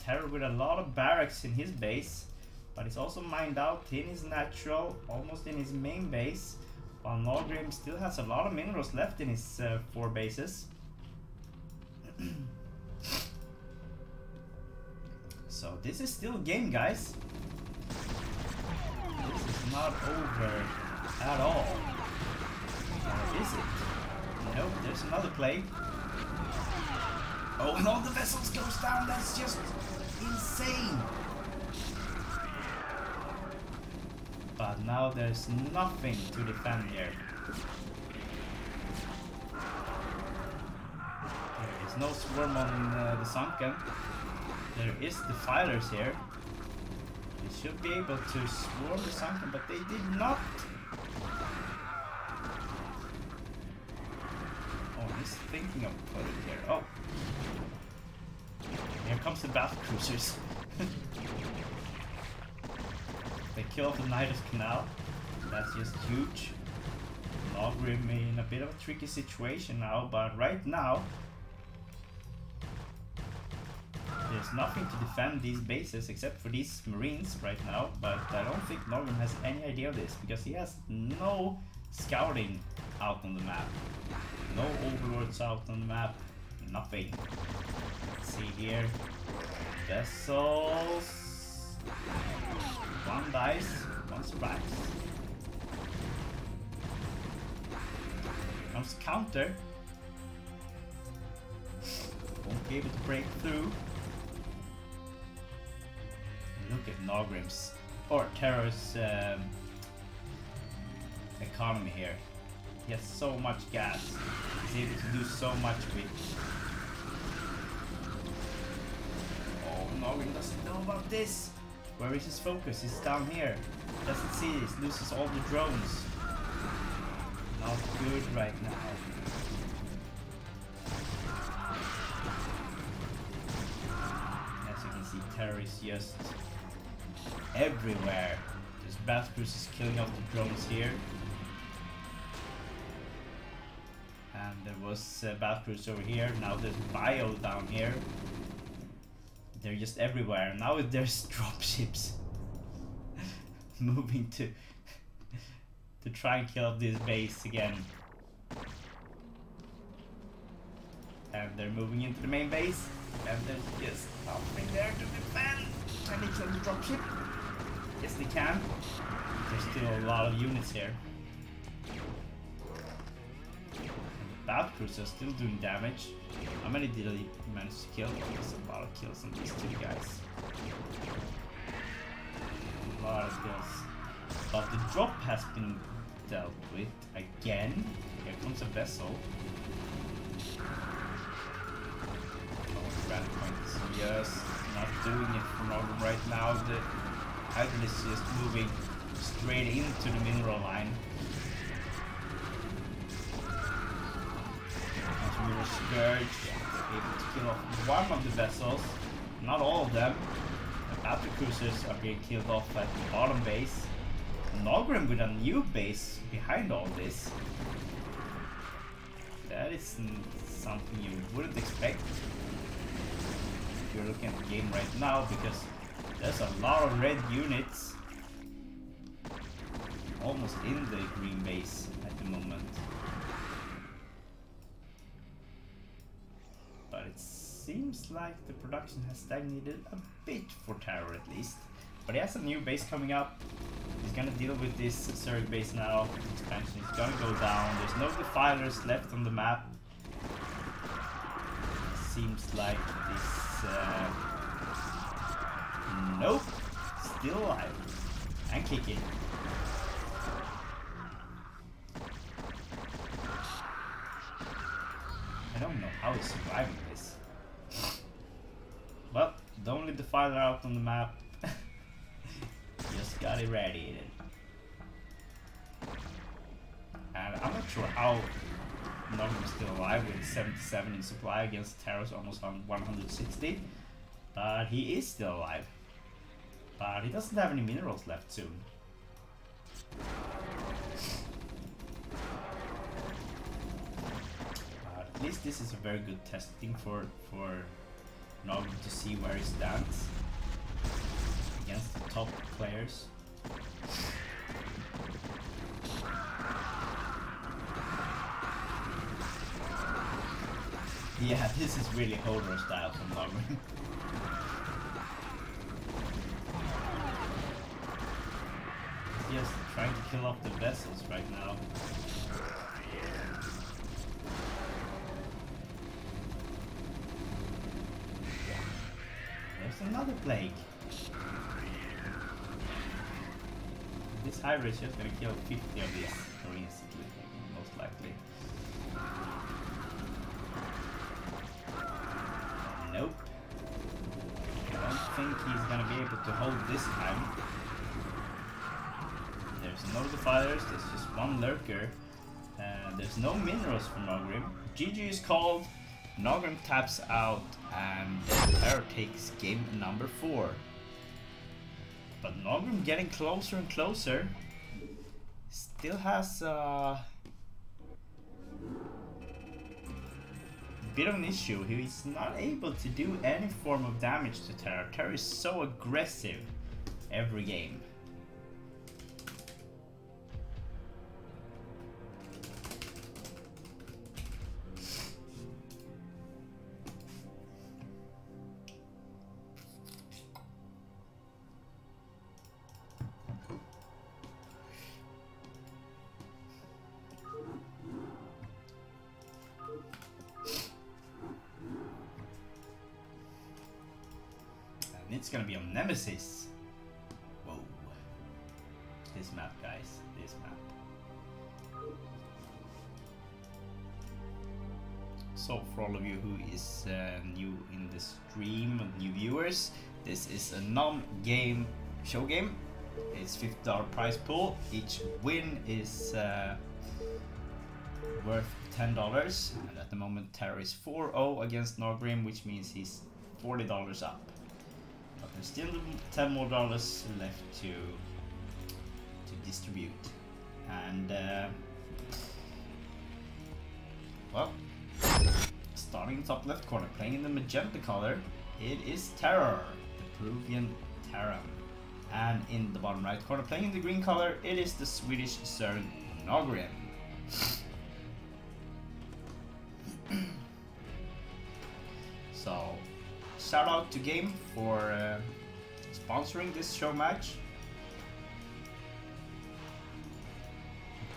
TerrOr with a lot of barracks in his base, but he's also mined out in his natural, almost in his main base, while Naugrim still has a lot of minerals left in his 4 bases. So this is still a game, guys. This is not over at all. Or is it? Nope, there's another plague. Oh, and all the vessels goes down. That's just insane. But now there's nothing to defend here. There is no swarm on the sunken. There is defilers here. They should be able to swarm the sunken, but they did not. Oh, he's thinking of putting here. Oh. Here comes the battle cruisers. They kill off the Nidus Canal. That's just huge. Naugrim in a bit of a tricky situation now, but right now there's nothing to defend these bases except for these Marines right now, but I don't think Naugrim has any idea of this because he has no scouting out on the map. No overlords out on the map. Nothing. Let's see here. Vessels. One dies, one survives. Comes counter. Won't be able to break through. Look at Naugrim's or TerrOr's economy here. He has so much gas. He's able to do so much with. Oh, Naugrim doesn't know about this. Where is his focus? He's down here. Doesn't see this. Loses all the drones. Not good right now. As you can see, TerrOr is just everywhere. There's battle cruisers killing off the drones here. And there was a battle cruiser over here. Now there's bio down here. They're just everywhere. Now there's dropships moving to try and kill off this base again. And they're moving into the main base. And there's just nothing there to defend. Can they kill the dropship? Yes, they can. There's still a lot of units here. And the battle cruisers are still doing damage. How many did he manage to kill? There's a lot of kills on these 2 guys. A lot of kills. But the drop has been dealt with again. Here comes a vessel. Oh, rally point is just not doing it for Naugrim right now. The Hydra is just moving straight into the mineral line. Mirror Scourge, able to kill off one of the vessels, not all of them. The battle cruisers are being killed off at the bottom base. Naugrim with a new base behind all this. That is something you wouldn't expect if you're looking at the game right now, because there's a lot of red units almost in the green base at the moment. But it seems like the production has stagnated a bit for TerrOr at least. But he has a new base coming up. He's gonna deal with this Zerg base now. Expansion is gonna go down. There's no defilers left on the map. Seems like this... nope. Still alive. And kicking. I don't know how he's surviving this. Well, the only defiler out on the map. Just got irradiated. And I'm not sure how Naugrim is still alive with 77 in supply against TerrOr's almost on 160. But he is still alive. But he doesn't have any minerals left soon. But at least this is a very good testing for Naugrim to see where he stands against the top players. Yeah, this is really Hodor style from Naugrim. Just trying to kill off the vessels right now. There's another plague. This high ratio is gonna kill 50 of these instantly, most likely. Nope. I don't think he's gonna be able to hold this time. There's no defilers, there's just one lurker. There's no minerals for Naugrim. GG is called, Naugrim taps out, and TerrOr takes game number 4. But Naugrim getting closer and closer. Still has a bit of an issue. He's not able to do any form of damage to TerrOr. TerrOr is so aggressive every game. It's gonna be on Nemesis. Whoa. This map, guys. This map. So for all of you who is new in the stream, new viewers, this is a nOm.Game show game. It's $50 prize pool. Each win is worth $10. And at the moment TerrOr is 4-0 against Naugrim, which means he's $40 up. But there's still $10 more left to distribute. And well, starting in top left corner, playing in the magenta color, it is TerrOr, the Peruvian Terran. And in the bottom right corner, playing in the green color, it is the Swedish Zerg Naugrim. So, shout out to Game for sponsoring this show match,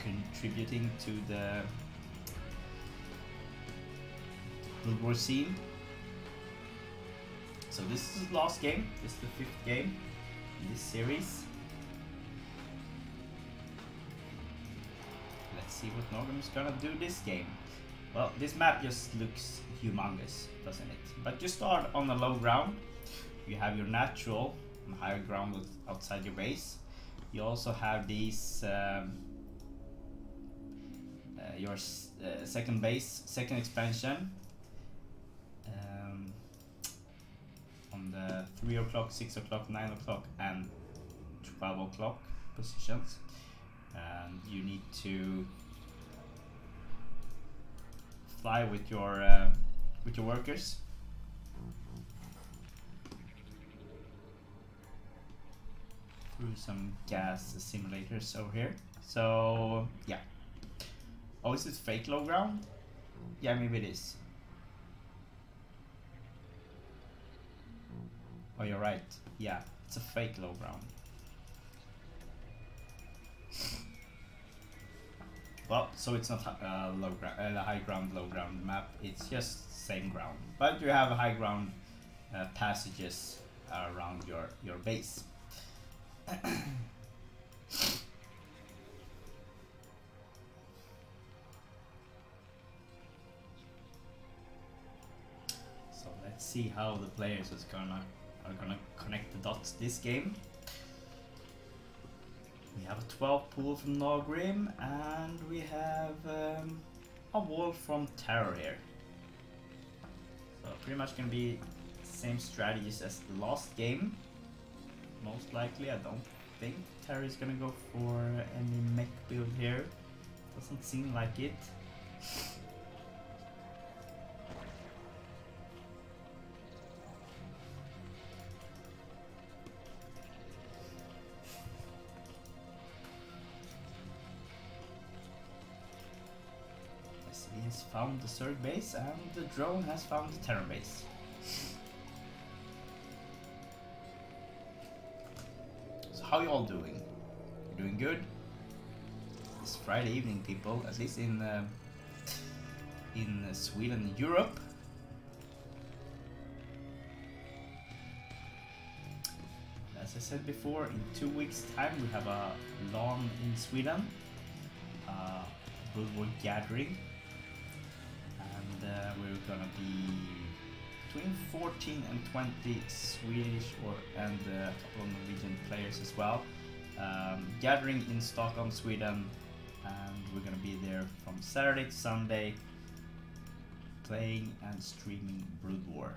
contributing to the Guild War scene. So this is the last game. This is the 5th game in this series. Let's see what Naugrim is gonna do this game. Well, this map just looks humongous, doesn't it? But you start on a low ground. You have your natural on higher ground with outside your base. You also have these your second base, second expansion on the 3 o'clock, 6 o'clock, 9 o'clock, and 12 o'clock positions. And you need to fly with your workers. Through some gas simulators over here. So yeah. Oh, is it fake low ground? Yeah, maybe it is. Oh, you're right. Yeah, it's a fake low ground. Well, so it's not low ground, high ground, low ground map. It's just same ground, but you have high ground passages around your base. So let's see how the players are gonna connect the dots this game. We have a 12 pool from Naugrim, and we have a wall from TerrOr here. So pretty much gonna be same strategies as the last game. Most likely, I don't think TerrOr is gonna go for any mech build here. Doesn't seem like it. He has found the Zerg base, and the drone has found the Terran base. So how you all doing? You're doing good? It's Friday evening, people, at least in Sweden and Europe. As I said before, in 2 weeks' time we have a LAN in Sweden, Brood War gathering. We're gonna be between 14 and 20 Swedish and a couple of Norwegian players as well, gathering in Stockholm, Sweden, and we're gonna be there from Saturday to Sunday, playing and streaming Brood War.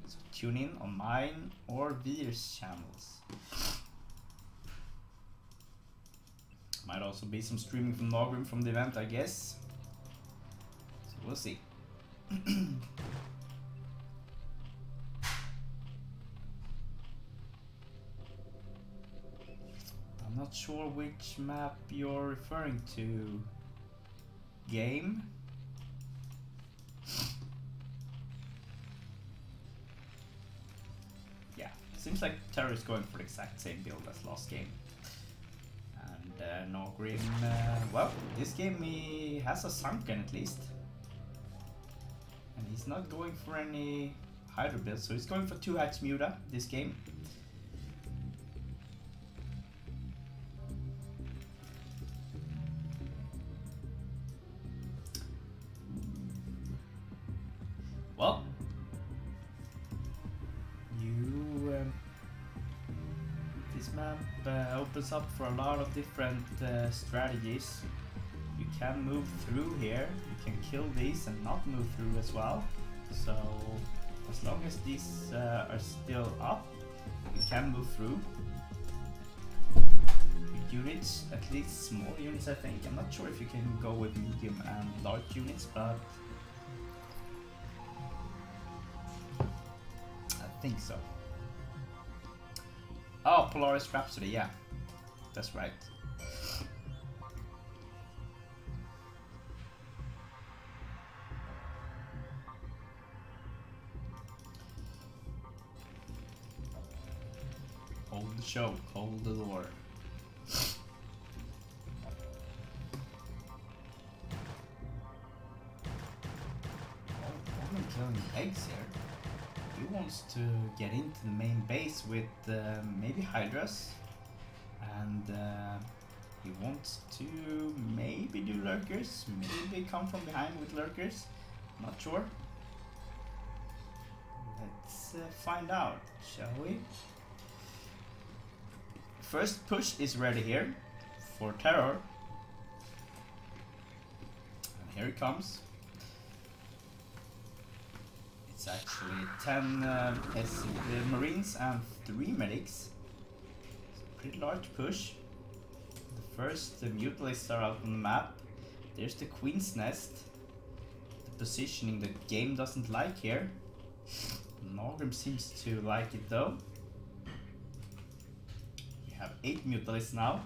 So tune in on mine or Vir's channels. Might also be some streaming from Naugrim from the event, I guess. So we'll see. I'm not sure which map you're referring to. Game? Yeah, seems like TerrOr is going for the exact same build as last game. And Naugrim, well, this game he has a sunken at least. And he's not going for any Hydra build, so he's going for 2 Hatch Muta this game. Well, this map opens up for a lot of different strategies. You can move through here, you can kill these and not move through as well. So as long as these are still up, you can move through. With units, at least small units I think. I'm not sure if you can go with medium and large units, but I think so. Oh, Polaris Rhapsody, yeah, that's right. Hold the show, hold the door. I'm killing eggs here. He wants to get into the main base with maybe Hydras, and he wants to maybe do lurkers, maybe come from behind with lurkers, not sure. Let's find out, shall we? First push is ready here for TerrOr, and here it comes. It's actually 10 Marines and 3 medics. It's a pretty large push. The first Mutalisks are out on the map. There's the Queen's Nest. The positioning the game doesn't like here. Naugrim seems to like it though. We have 8 Mutalisks now.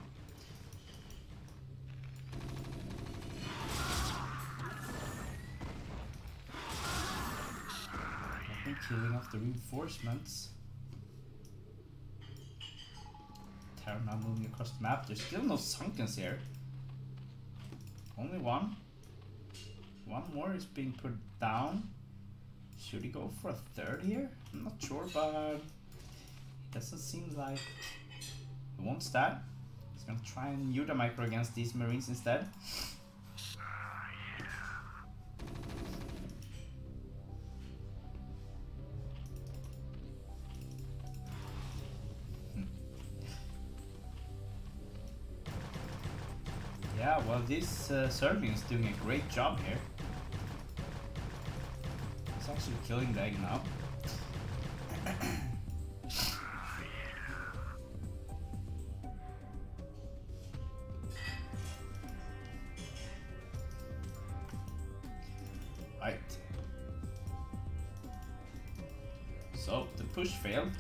And killing off the reinforcements. TerrOr now moving across the map. There's still no sunkens here. Only one. One more is being put down. Should he go for a third here? I'm not sure, but it doesn't seem like he wants that. He's gonna try and use the micro against these marines instead. Yeah, well, this Zergling is doing a great job here. He's actually killing the egg now. Right. So the push failed,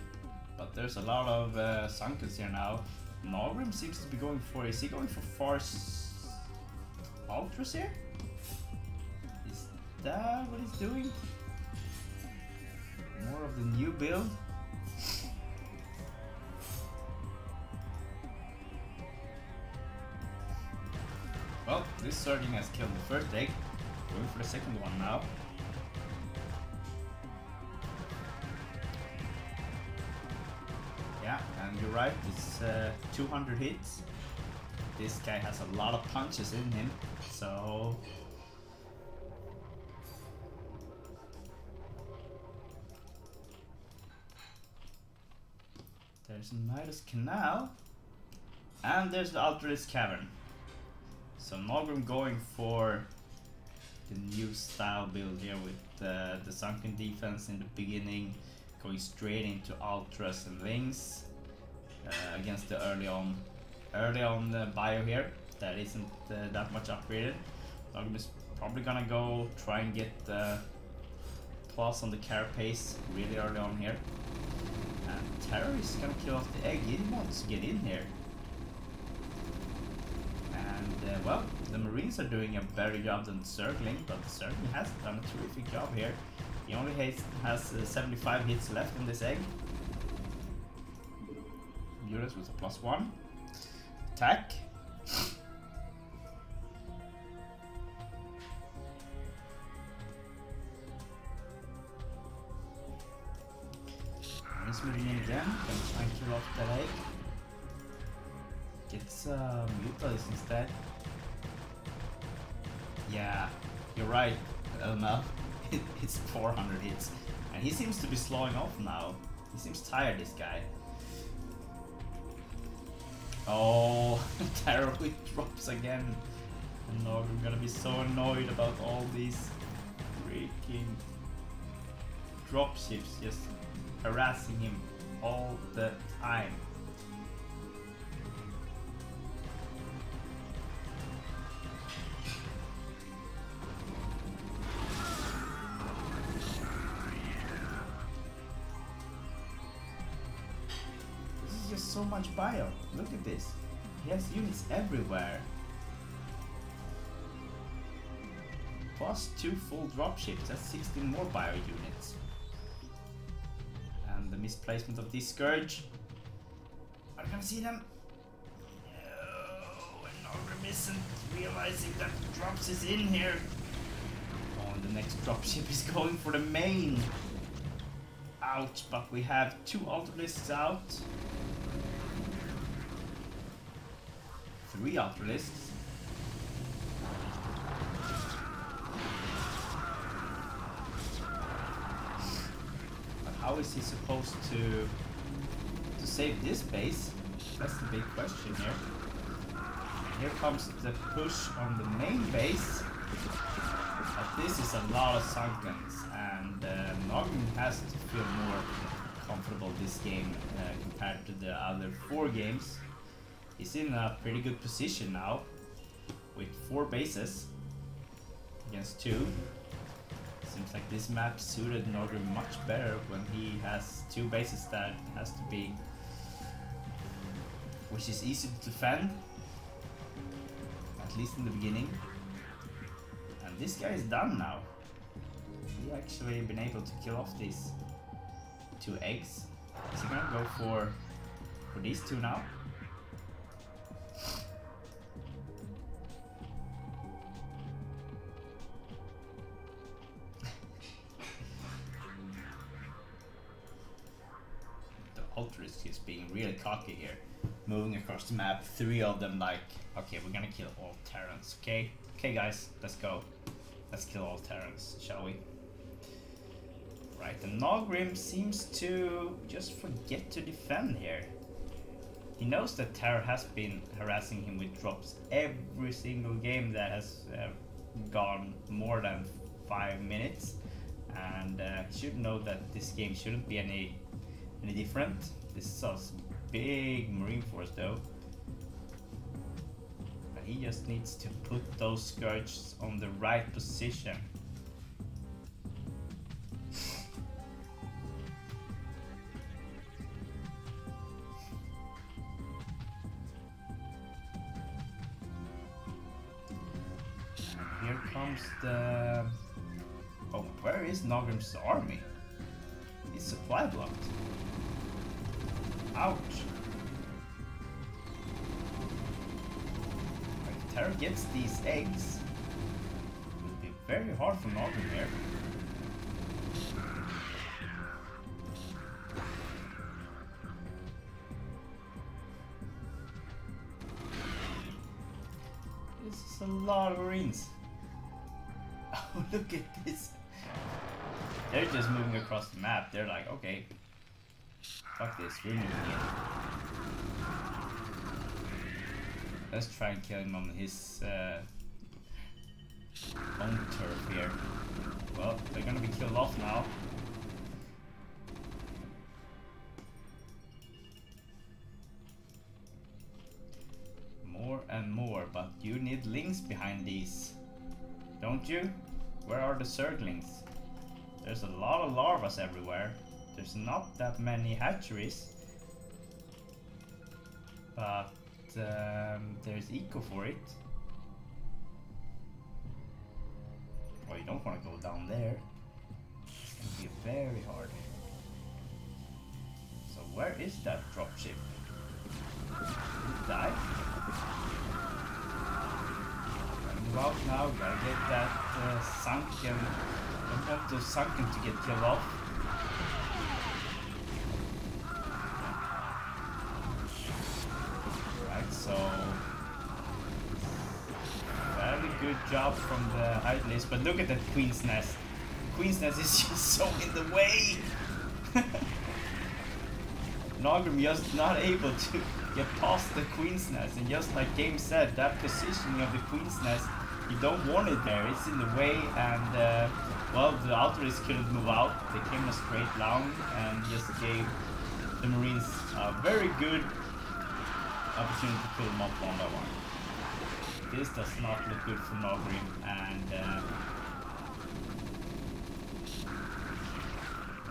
but there's a lot of sunkens here now. Naugrim seems to be going for. Is he going for force ultras here? Is that what he's doing? More of the new build. Well, this Zergling has killed the first egg. Going for the second one now. Yeah, and you're right, it's 200 hits. This guy has a lot of punches in him, so... There's a Midas Canal, and there's the Ultralisk Cavern. So Naugrim going for the new style build here with the sunken defense in the beginning, going straight into Ultras and Lings against the early on bio here that isn't that much upgraded. Naugrim is probably gonna go try and get the plus on the carapace really early on here. And TerrOr is gonna kill off the egg. He wants to get in here. And well, the Marines are doing a better job than the Zergling, but the Zergling has done a terrific job here. He only has 75 hits left in this egg. Muras with a +1. Attack. He's moving in again, gonna try and kill off that egg. Gets Mutalisk instead. Yeah, you're right, Elma. It's 400 hits. And he seems to be slowing off now. He seems tired, this guy. Oh, TerrOr drops again. And now we're gonna be so annoyed about all these freaking dropships just harassing him all the time. This is just so much bio. Look at this. He has units everywhere. Plus 2 full dropships, that's 16 more bio units. And the misplacement of this Scourge. Are you gonna see them? No, and Naugrim isn't realizing that drops is in here. Oh, and the next dropship is going for the main. Ouch, but we have 2 Ultralisks out. 3 Ultralisks. How is he supposed to save this base? That's the big question here. Here comes the push on the main base. But this is a lot of sunkens, and Naugrim has to feel more comfortable this game compared to the other 4 games. He's in a pretty good position now with 4 bases against 2. Seems like this map suited Naugrim much better when he has 2 bases that has to be, which is easy to defend, at least in the beginning. And this guy is done now. He actually been able to kill off these 2 eggs. Is he gonna go for these 2 now? The Ultra is just being really cocky here. Moving across the map, 3 of them like, okay, we're gonna kill all Terrans, okay? Okay guys, let's go. Let's kill all Terrans, shall we? Right, and Naugrim seems to just forget to defend here. He knows that TerrOr has been harassing him with drops every single game that has gone more than 5 minutes. And he should know that this game shouldn't be any different. This is a big Marine force though. But he just needs to put those Scourges on the right position. Here comes the... Oh, where is Naugrim's army? He's supply blocked. Ouch. If TerrOr gets these eggs, it will be very hard for Naugrim here. This is a lot of Marines. Oh, look at this. They're just moving across the map. They're like, okay, fuck this, we're moving in. Let's try and kill him on his own turf here. Well, they're gonna be killed off now. More and more, but you need links behind these, don't you? Where are the Zerglings? There's a lot of larvas everywhere. There's not that many hatcheries. But there's eco for it. Oh, you don't want to go down there. It's gonna be very hard. So where is that dropship? Did it die? Move out now, gotta get that sunken. Don't want those sunken to get killed off. Right, so very good job from the hide list, but look at that Queen's Nest. The Queen's Nest is just so in the way. Naugrim just not able to get past the Queen's Nest, and just like Game said, that positioning of the Queen's Nest, you don't want it there, it's in the way, and well, the Autoris couldn't move out. They came a straight line and just gave the Marines a very good opportunity to pull them up one by one. This does not look good for Naugrim, and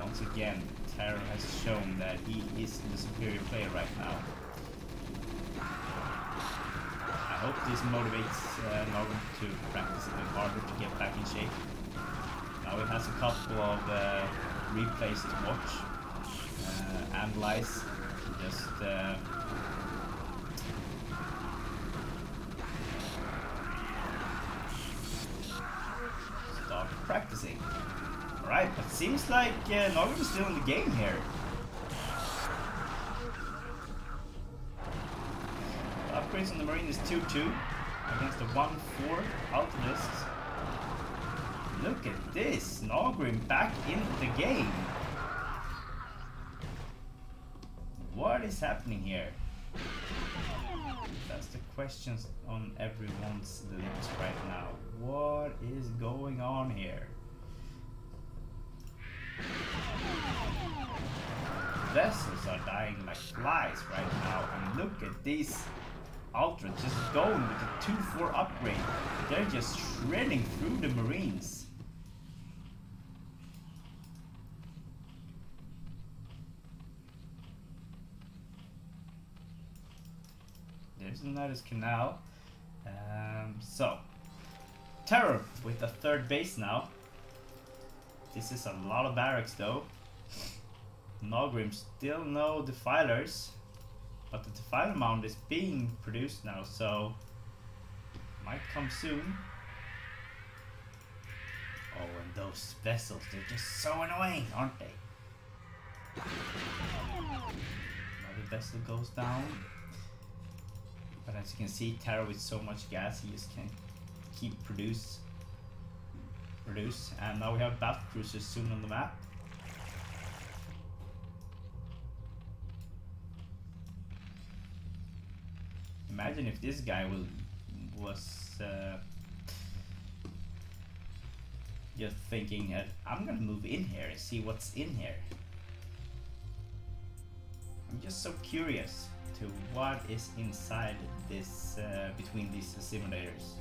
once again, TerrOr has shown that he is the superior player right now. I hope this motivates Naugrim to practice a bit harder to get back in shape. Now he has a couple of replays to watch, analyze, just start practicing. Alright, but seems like Naugrim is still in the game here. The upgrades on the Marine is 2-2 against the 1-4 Ultralists. Look at this, Naugrim back in the game. What is happening here? That's the questions on everyone's lips right now. What is going on here? Vessels are dying like flies right now, and look at these Ultra just going with the 2-4 upgrade. They're just shredding through the Marines. There's another canal. So TerrOr with a third base now. This is a lot of barracks though. Naugrim still no defilers, but the defiler mount is being produced now, so might come soon. Oh, and those vessels, they're just so annoying, aren't they? Another vessel goes down. But as you can see, TerrOr with so much gas, he just can keep produce. And now we have battle cruisers soon on the map. Imagine if this guy was just thinking that I'm gonna move in here and see what's in here. I'm just so curious to what is inside this between these simulators.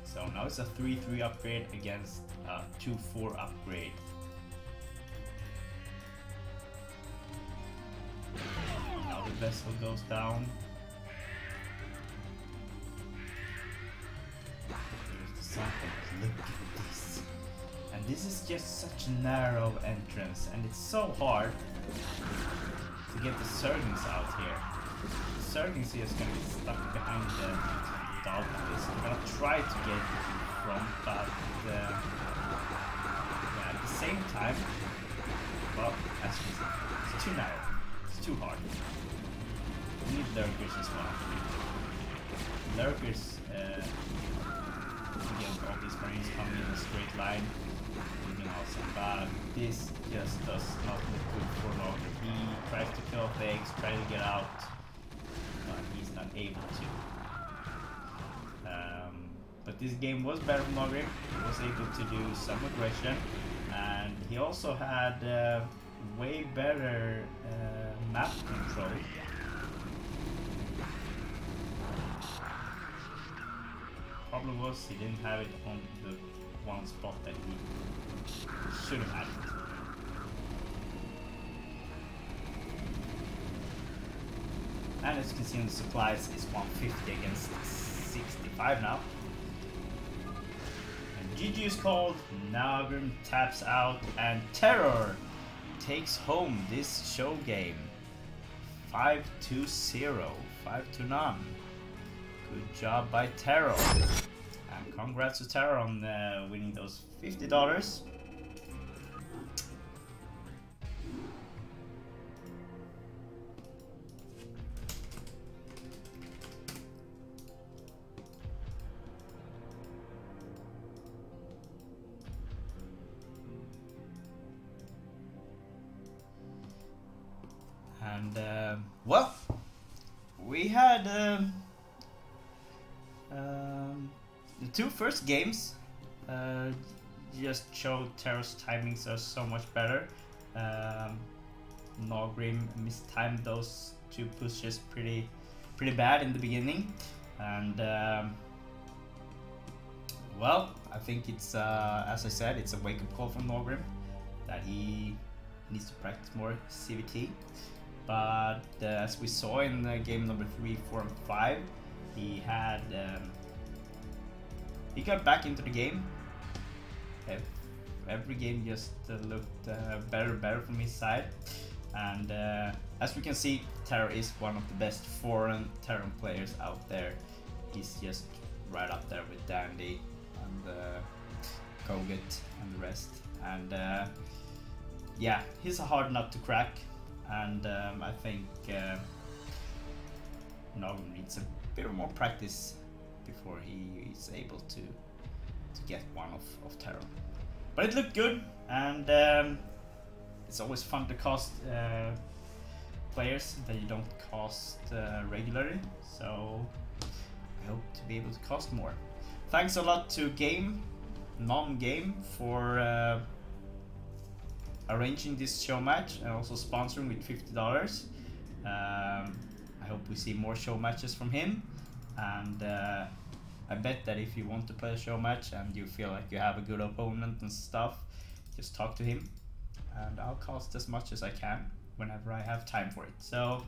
So now it's a 3-3 upgrade against a 2-4 upgrade. Now the vessel goes down. Here's the something. Look at this. And this is just such a narrow entrance, and it's so hard to get the Zerglings out here. The Zerglings here is gonna be stuck behind the Dolphins. I'm gonna try to get in front, but yeah, at the same time, well, as you can see, it's too narrow. It's too hard. We need lurkers as well. Lurkers, again, all these marines coming in a straight line. But this just does not look good for Naugrim. He tries to kill things, tries to get out, but he's not able to. But this game was better for Naugrim. He was able to do some aggression, and he also had way better map control. Problem was he didn't have it on the one spot that he should have had it. And as you can see on the supplies, it's 150 against 65 now. And GG is called, Naugrim taps out, and TerrOr takes home this show game. 5-0, 5-0. Good job by TerrOr. And congrats to TerrOr on winning those $50. And well, we had the two first games just showed TerrOr's timings are so much better. Naugrim mistimed those two pushes pretty bad in the beginning, and well, I think it's as I said, it's a wake-up call from Naugrim that he needs to practice more CVT. But as we saw in game number 3, 4, and 5, he had he got back into the game. Every game just looked better and better from his side, and as we can see, TerrOr is one of the best foreign Terran players out there. He's just right up there with Dandy and Kogut and the rest, and yeah, he's a hard nut to crack, and I think Naugrim needs a bit more practice before he is able to get one of TerrOr. But it looked good, and it's always fun to cast players that you don't cast regularly, so I hope to be able to cast more. Thanks a lot to nOm.Game for arranging this show match and also sponsoring with $50. I hope we see more show matches from him, and I bet that if you want to play a show match and you feel like you have a good opponent and stuff, just talk to him, and I'll cast as much as I can whenever I have time for it. So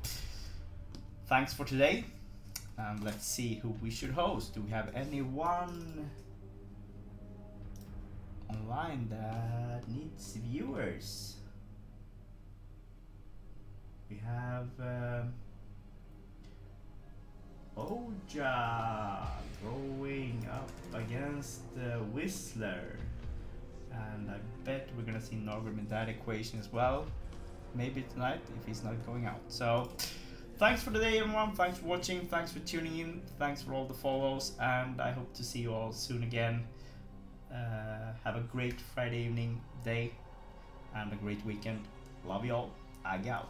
thanks for today, And let's see who we should host. Do we have anyone online that needs viewers? We have Oja going up against Whistler, and I bet we're gonna see Naugrim in that equation as well. Maybe tonight if he's not going out. So thanks for the day, everyone. Thanks for watching. Thanks for tuning in. Thanks for all the follows, and I hope to see you all soon again. Have a great Friday evening, day, and a great weekend. Love you all. Ag out.